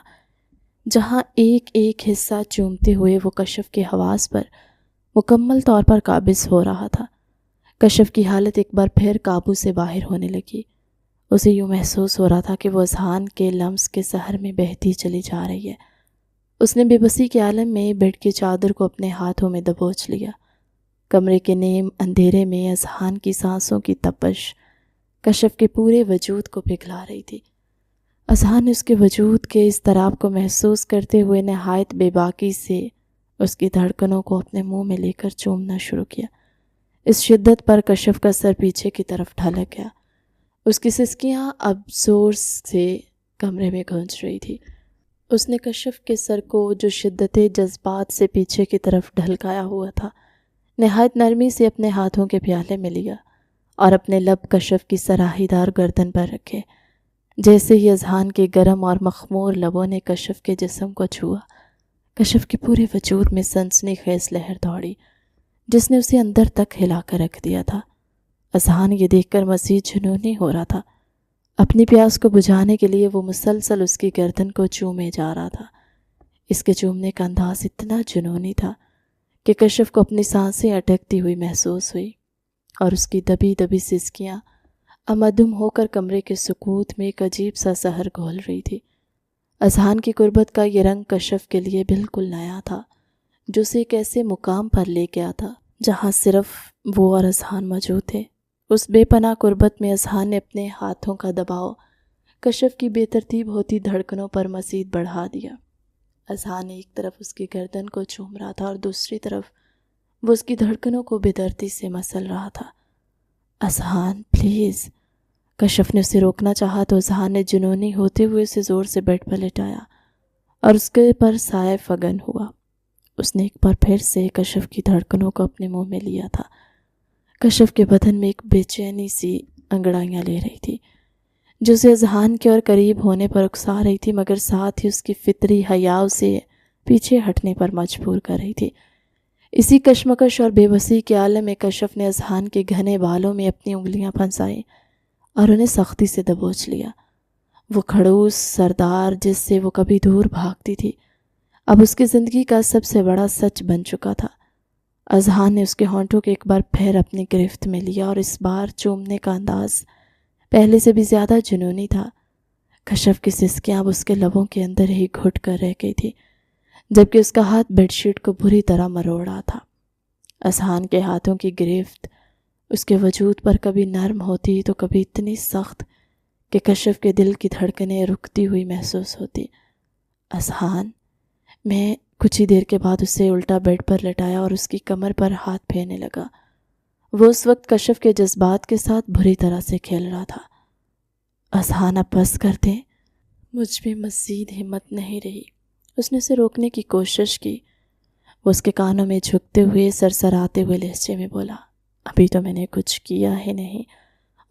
جہاں ایک ایک حصہ چومتے ہوئے وہ کشف کے حواس پر مکمل طور پر قابض ہو رہا تھا۔ کشف کی حالت ایک بار پھر قابو سے باہر ہونے لگی۔ اسے یوں محسوس ہو رہا تھا کہ وہ اذہان کے لمس کے سحر میں بہتی چلی جا رہی ہے۔ اس نے بے بسی کے عالم میں بیڈ کی چادر کو اپنے ہاتھوں میں دبوچ لیا کمرے کے نیم اندھیرے میں اذہان کی سانسوں کی تپش کشف کے پورے وجود کو پگھلا رہی تھی۔ اذہان نے اس کے وجود کے اضطراب کو محسوس کرتے ہوئے نہایت بے باکی سے اس کی دھڑکنوں کو اپنے منہ میں لے کر چومنا شروع کیا۔ اس شدت پر کشف کا سر پیچھے کی طرف ڈھلک گیا۔ اس کی سسکیاں اب زور سے کمرے میں گونج رہی تھی۔ اس نے کشف کے سر کو جو شدت جذبات سے پیچھے کی طرف ڈھلکایا ہوا تھا نہایت نرمی سے اپنے ہاتھوں کے پیالے میں لیا اور اپنے لب کشف کی سراہی دار گردن پر رکھے۔ جیسے ہی اذہان کے گرم اور مخمور لبوں نے کشف کے جسم کو چھوا، کشف کے پورے وجود میں سنسنی خیز لہر دوڑی جس نے اسے اندر تک ہلا کر رکھ دیا تھا۔ اذہان یہ دیکھ کر مزید جنونی ہو رہا تھا۔ اپنی پیاس کو بجھانے کے لیے وہ مسلسل اس کی گردن کو چومے جا رہا تھا۔ اس کے چومنے کا انداز اتنا جنونی تھا کہ کشف کو اپنی سانسیں اٹکتی ہوئی محسوس ہوئی اور اس کی دبی دبی سسکیاں امدم ہو کر کمرے کے سکوت میں ایک عجیب سا سحر گھول رہی تھی۔ اذہان کی قربت کا یہ رنگ کشف کے لیے بالکل نیا تھا، جو اسے ایک ایسے مقام پر لے گیا تھا جہاں صرف وہ اور اذہان موجود تھے۔ اس بے پناہ قربت میں اذہان نے اپنے ہاتھوں کا دباؤ کشف کی بے ترتیب ہوتی دھڑکنوں پر مزید بڑھا دیا۔ اذہان ایک طرف اس کی گردن کو چوم رہا تھا اور دوسری طرف وہ اس کی دھڑکنوں کو بے دردی سے مسل رہا تھا۔ اذہان پلیز، کشف نے اسے روکنا چاہا تو اذہان نے جنونی ہوتے ہوئے اسے زور سے بیڈ پر لٹایا اور اس کے پر سائے فگن ہوا۔ اس نے ایک بار پھر سے کشف کی دھڑکنوں کو اپنے منہ میں لیا تھا۔ کشف کے بدن میں ایک بے چینی سی انگڑائیاں لے رہی تھی جو اسے اذہان کے اور قریب ہونے پر اکسا رہی تھی، مگر ساتھ ہی اس کی فطری حیا اسے پیچھے ہٹنے پر مجبور کر رہی تھی۔ اسی کشمکش اور بے بسی کے عالم میں کشف نے اذہان کے گھنے بالوں میں اپنی انگلیاں پھنسائیں اور انہیں سختی سے دبوچ لیا۔ وہ کھڑوس سردار جس سے وہ کبھی دور بھاگتی تھی اب اس کی زندگی کا سب سے بڑا سچ بن چکا تھا۔ اذہان نے اس کے ہونٹوں کے ایک بار پھر اپنی گرفت میں لیا اور اس بار چومنے کا انداز پہلے سے بھی زیادہ جنونی تھا۔ کشف کی سسکیاں اب اس کے لبوں کے اندر ہی گھٹ کر رہ گئی تھی، جبکہ اس کا ہاتھ بیڈ شیٹ کو بری طرح مروڑ رہا تھا۔ اذہان کے ہاتھوں کی گرفت اس کے وجود پر کبھی نرم ہوتی تو کبھی اتنی سخت کہ کشف کے دل کی دھڑکنیں رکتی ہوئی محسوس ہوتی۔ اذہان، میں کچھ ہی دیر کے بعد اسے الٹا بیڈ پر لٹایا اور اس کی کمر پر ہاتھ پھیرنے لگا۔ وہ اس وقت کشف کے جذبات کے ساتھ بری طرح سے کھیل رہا تھا۔ اذہان، اب بس کر دیں، مجھ میں مزید ہمت نہیں رہی۔ اس نے اسے روکنے کی کوشش کی۔ وہ اس کے کانوں میں جھکتے ہوئے سرسراتے ہوئے لہجے میں بولا، ابھی تو میں نے کچھ کیا ہی نہیں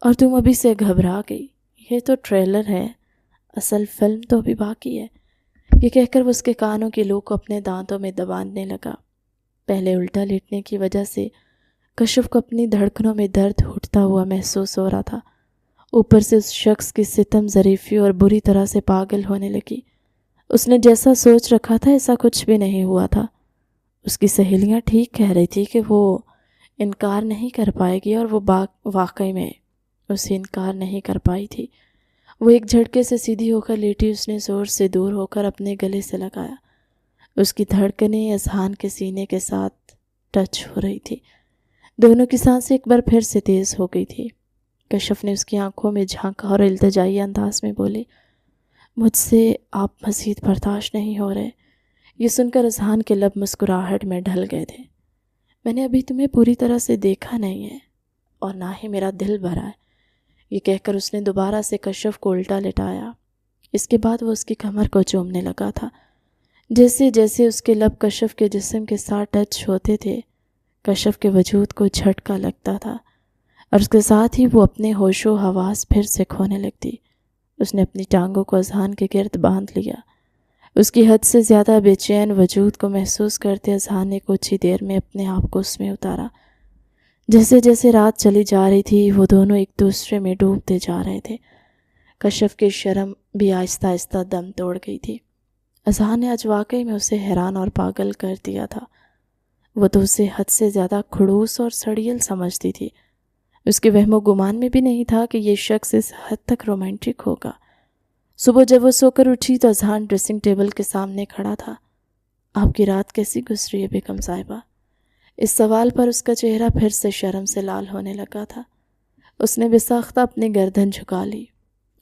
اور تم ابھی سے گھبرا گئی۔ یہ تو ٹریلر ہے، اصل فلم تو ابھی باقی ہے۔ یہ کہہ کر وہ اس کے کانوں کی لو کو اپنے دانتوں میں دبانے لگا۔ پہلے الٹا لیٹنے کی وجہ سے کشف کو اپنی دھڑکنوں میں درد ہٹتا ہوا محسوس ہو رہا تھا، اوپر سے اس شخص کی ستم ظریفی اور بری طرح سے پاگل ہونے لگی۔ اس نے جیسا سوچ رکھا تھا ایسا کچھ بھی نہیں ہوا تھا۔ اس کی سہیلیاں ٹھیک کہہ رہی تھی کہ وہ انکار نہیں کر پائے گی اور وہ واقعی میں اسے انکار نہیں کر پائی تھی۔ وہ ایک جھٹکے سے سیدھی ہو کر لیٹی، اس نے زور سے دور ہو کر اپنے گلے سے لگایا۔ اس کی دھڑکنیں اذہان کے سینے کے ساتھ ٹچ ہو رہی تھی۔ دونوں کی سانسیں ایک بار پھر سے تیز ہو گئی تھی۔ کشف نے اس کی آنکھوں میں جھانکا اور التجائی انداز میں بولی، مجھ سے آپ مزید برداشت نہیں ہو رہے۔ یہ سن کر اذہان کے لب مسکراہٹ میں ڈھل گئے تھے۔ میں نے ابھی تمہیں پوری طرح سے دیکھا نہیں ہے اور نہ ہی میرا دل بھرا ہے۔ یہ کہہ کر اس نے دوبارہ سے کشف کو الٹا لٹایا۔ اس کے بعد وہ اس کی کمر کو چومنے لگا تھا۔ جیسے جیسے اس کے لب کشف کے جسم کے ساتھ ٹچ ہوتے تھے، کشف کے وجود کو جھٹکا لگتا تھا اور اس کے ساتھ ہی وہ اپنے ہوش و حواس پھر سے کھونے لگتی۔ اس نے اپنی ٹانگوں کو اذہان کے گرد باندھ لیا۔ اس کی حد سے زیادہ بے چین وجود کو محسوس کرتے اذہان نے کچھ ہی دیر میں اپنے آپ کو اس میں اتارا۔ جیسے جیسے رات چلی جا رہی تھی وہ دونوں ایک دوسرے میں ڈوبتے جا رہے تھے۔ کشف کی شرم بھی آہستہ آہستہ دم توڑ گئی تھی۔ اذہان نے آج واقعی میں اسے حیران اور پاگل کر دیا تھا۔ وہ تو اسے حد سے زیادہ کھڑوس اور سڑیل سمجھتی تھی۔ اس کے وہم و گمان میں بھی نہیں تھا کہ یہ شخص اس حد تک رومانٹک ہوگا۔ صبح جب وہ سو کر اٹھی تو اذہان ڈریسنگ ٹیبل کے سامنے کھڑا تھا۔ آپ کی رات کیسی گزری ہے بیگم صاحبہ؟ اس سوال پر اس کا چہرہ پھر سے شرم سے لال ہونے لگا تھا۔ اس نے بساختہ اپنی گردن جھکا لی۔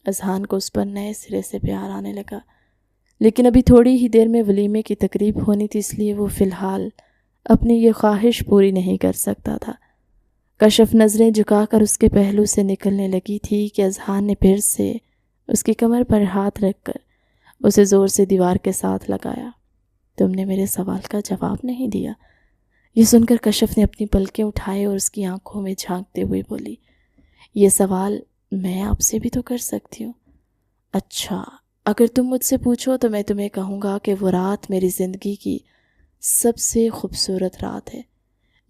اذہان کو اس پر نئے سرے سے پیار آنے لگا، لیکن ابھی تھوڑی ہی دیر میں ولیمے کی تقریب ہونی تھی، اس لیے وہ فی الحال اپنی یہ خواہش پوری نہیں کر سکتا تھا۔ کشف نظریں جھکا کر اس کے پہلو سے نکلنے لگی تھی کہ اذہان نے پھر سے اس کی کمر پر ہاتھ رکھ کر اسے زور سے دیوار کے ساتھ لگایا۔ تم نے میرے سوال کا جواب نہیں دیا۔ یہ سن کر کشف نے اپنی پلکیں اٹھائے اور اس کی آنکھوں میں جھانکتے ہوئے بولی، یہ سوال میں آپ سے بھی تو کر سکتی ہوں۔ اچھا، اگر تم مجھ سے پوچھو تو میں تمہیں کہوں گا کہ وہ رات میری زندگی کی سب سے خوبصورت رات ہے،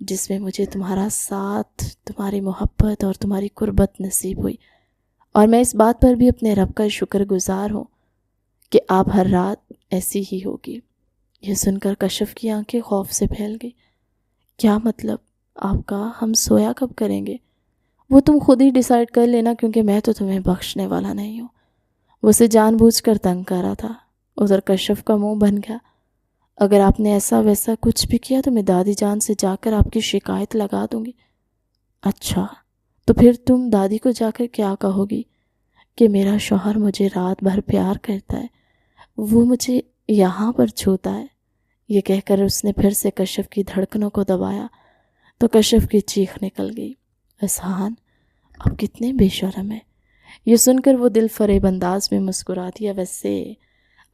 جس میں مجھے تمہارا ساتھ، تمہاری محبت اور تمہاری قربت نصیب ہوئی، اور میں اس بات پر بھی اپنے رب کا شکر گزار ہوں کہ آپ ہر رات ایسی ہی ہوگی۔ یہ سن کر کشف کی آنکھیں خوف سے پھیل گئی۔ کیا مطلب آپ کا؟ ہم سویا کب کریں گے؟ وہ تم خود ہی ڈیسائیڈ کر لینا، کیونکہ میں تو تمہیں بخشنے والا نہیں ہوں۔ وہ اسے جان بوجھ کر تنگ کر رہا تھا۔ ادھر کشف کا منہ بن گیا۔ اگر آپ نے ایسا ویسا کچھ بھی کیا تو میں دادی جان سے جا کر آپ کی شکایت لگا دوں گی۔ اچھا، تو پھر تم دادی کو جا کر کیا کہو گی؟ کہ میرا شوہر مجھے رات بھر پیار کرتا ہے، وہ مجھے یہاں پر چھوتا ہے۔ یہ کہہ کر اس نے پھر سے کشف کی دھڑکنوں کو دبایا تو کشف کی چیخ نکل گئی۔ اذہان، آپ کتنے بے شرم ہیں۔ یہ سن کر وہ دل فریب انداز میں مسکرا دیا، ویسے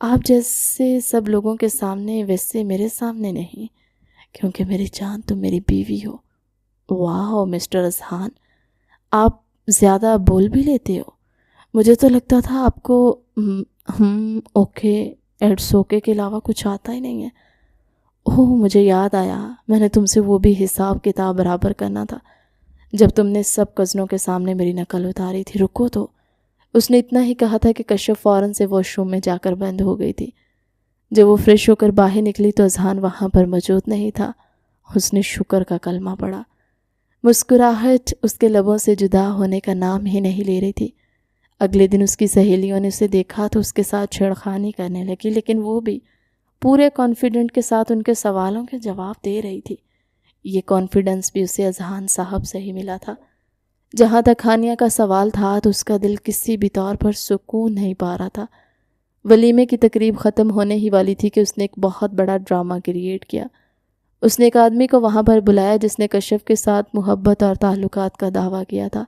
آپ جیسے سب لوگوں کے سامنے، ویسے میرے سامنے نہیں، کیونکہ میری جان تم میری بیوی ہو۔ واہ مسٹر اذہان، آپ زیادہ بول بھی لیتے ہو۔ مجھے تو لگتا تھا آپ کو اوکے، ایٹس اوکے کے علاوہ کچھ آتا ہی نہیں ہے۔ اوہ، مجھے یاد آیا، میں نے تم سے وہ بھی حساب کتاب برابر کرنا تھا جب تم نے سب کزنوں کے سامنے میری نقل اتاری تھی۔ رکو تو۔ اس نے اتنا ہی کہا تھا کہ کشف فوراً سے واش روم میں جا کر بند ہو گئی تھی۔ جب وہ فریش ہو کر باہر نکلی تو اذہان وہاں پر موجود نہیں تھا۔ اس نے شکر کا کلمہ پڑھا۔ مسکراہٹ اس کے لبوں سے جدا ہونے کا نام ہی نہیں لے رہی تھی۔ اگلے دن اس کی سہیلیوں نے اسے دیکھا تو اس کے ساتھ چھیڑخانی کرنے لگی، لیکن وہ بھی پورے کانفیڈنٹ کے ساتھ ان کے سوالوں کے جواب دے رہی تھی۔ یہ کانفیڈنس بھی اسے اذہان صاحب سے ہی ملا تھا۔ جہاں تک ہانیہ کا سوال تھا تو اس کا دل کسی بھی طور پر سکون نہیں پا رہا تھا۔ ولیمے کی تقریب ختم ہونے ہی والی تھی کہ اس نے ایک بہت بڑا ڈرامہ کریٹ کیا۔ اس نے ایک آدمی کو وہاں پر بلایا جس نے کشف کے ساتھ محبت اور تعلقات کا دعویٰ کیا تھا،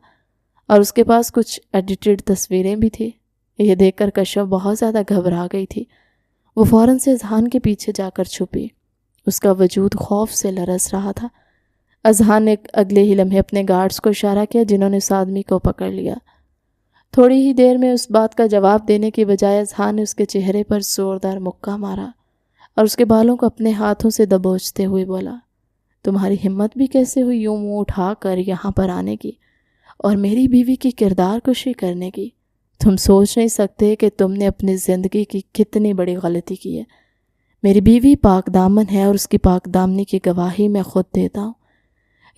اور اس کے پاس کچھ ایڈیٹڈ تصویریں بھی تھی۔ یہ دیکھ کر کشف بہت زیادہ گھبرا گئی تھی۔ وہ فوراً سے اذہان کے پیچھے جا کر چھپی۔ اس کا وجود خوف سے لرز رہا تھا۔ اذہان نے اگلے ہی لمحے اپنے گارڈز کو اشارہ کیا، جنہوں نے اس آدمی کو پکڑ لیا۔ تھوڑی ہی دیر میں اس بات کا جواب دینے کی بجائے اذہان نے اس کے چہرے پر زوردار مکہ مارا اور اس کے بالوں کو اپنے ہاتھوں سے دبوچتے ہوئے بولا، تمہاری ہمت بھی کیسے ہوئی یوں منہ اٹھا کر یہاں پر آنے کی اور میری بیوی کی کردار کشی کرنے کی؟ تم سوچ نہیں سکتے کہ تم نے اپنی زندگی کی کتنی بڑی غلطی کی ہے۔ میری بیوی پاک دامن ہے اور اس کی پاک دامنی کی گواہی میں خود دیتا ہوں۔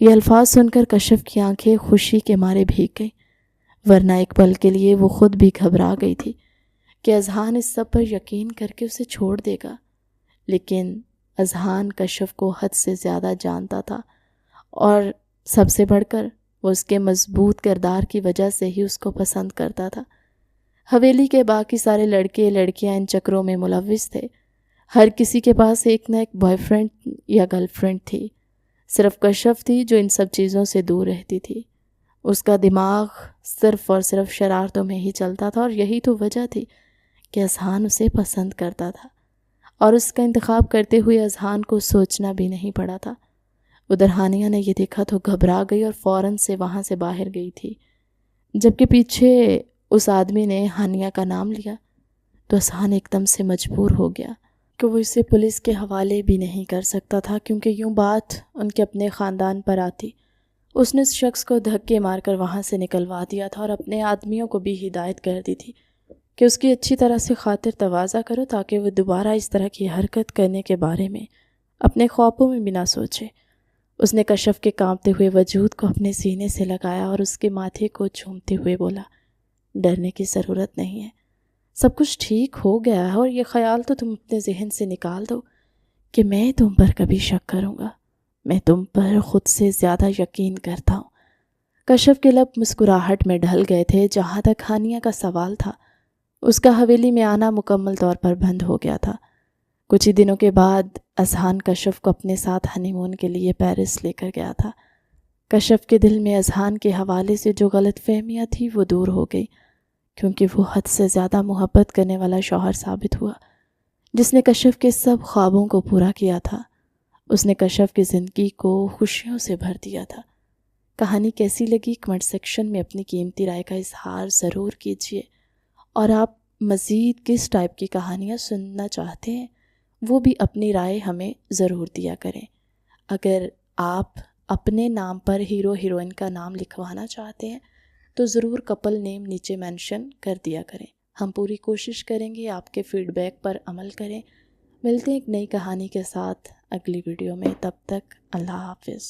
یہ الفاظ سن کر کشف کی آنکھیں خوشی کے مارے بھیگ گئیں، ورنہ ایک پل کے لیے وہ خود بھی گھبرا گئی تھی کہ اذہان اس سب پر یقین کر کے اسے چھوڑ دے گا۔ لیکن اذہان کشف کو حد سے زیادہ جانتا تھا، اور سب سے بڑھ کر وہ اس کے مضبوط کردار کی وجہ سے ہی اس کو پسند کرتا تھا۔ حویلی کے باقی سارے لڑکے لڑکیاں ان چکروں میں ملوث تھے۔ ہر کسی کے پاس ایک نہ ایک بوائے فرینڈ یا گرل فرینڈ تھی۔ صرف کشف تھی جو ان سب چیزوں سے دور رہتی تھی۔ اس کا دماغ صرف اور صرف شرارتوں میں ہی چلتا تھا، اور یہی تو وجہ تھی کہ اذہان اسے پسند کرتا تھا، اور اس کا انتخاب کرتے ہوئے اذہان کو سوچنا بھی نہیں پڑا تھا۔ ادھر ہانیہ نے یہ دیکھا تو گھبرا گئی اور فوراً سے وہاں سے باہر گئی تھی۔ جبکہ پیچھے اس آدمی نے ہانیہ کا نام لیا تو اذہان ایک دم سے مجبور ہو گیا کہ وہ اسے پولیس کے حوالے بھی نہیں کر سکتا تھا، کیونکہ یوں بات ان کے اپنے خاندان پر آتی۔ اس نے اس شخص کو دھکے مار کر وہاں سے نکلوا دیا تھا اور اپنے آدمیوں کو بھی ہدایت کر دی تھی کہ اس کی اچھی طرح سے خاطر تواضع کرو تاکہ وہ دوبارہ اس طرح کی حرکت کرنے کے بارے میں اپنے خوابوں میں بھی نہ سوچے۔ اس نے کشف کے کانپتے ہوئے وجود کو اپنے سینے سے لگایا اور اس کے ماتھے کو چومتے ہوئے بولا، ڈرنے کی ضرورت نہیں ہے، سب کچھ ٹھیک ہو گیا ہے، اور یہ خیال تو تم اپنے ذہن سے نکال دو کہ میں تم پر کبھی شک کروں گا۔ میں تم پر خود سے زیادہ یقین کرتا ہوں۔ کشف کے لب مسکراہٹ میں ڈھل گئے تھے۔ جہاں تک ہانیہ کا سوال تھا، اس کا حویلی میں آنا مکمل طور پر بند ہو گیا تھا۔ کچھ ہی دنوں کے بعد اذہان کشف کو اپنے ساتھ ہنی مون کے لیے پیرس لے کر گیا تھا۔ کشف کے دل میں اذہان کے حوالے سے جو غلط فہمیاں تھی وہ دور ہو گئی، کیونکہ وہ حد سے زیادہ محبت کرنے والا شوہر ثابت ہوا، جس نے کشف کے سب خوابوں کو پورا کیا تھا۔ اس نے کشف کی زندگی کو خوشیوں سے بھر دیا تھا۔ کہانی کیسی لگی کمنٹ سیکشن میں اپنی قیمتی رائے کا اظہار ضرور کیجیے، اور آپ مزید کس ٹائپ کی کہانیاں سننا چاہتے ہیں وہ بھی اپنی رائے ہمیں ضرور دیا کریں۔ اگر آپ اپنے نام پر ہیرو ہیروئن کا نام لکھوانا چاہتے ہیں تو ضرور کپل نیم نیچے مینشن کر دیا کریں۔ ہم پوری کوشش کریں گے آپ کے فیڈ بیک پر عمل کریں۔ ملتے ہیں ایک نئی کہانی کے ساتھ اگلی ویڈیو میں، تب تک اللہ حافظ۔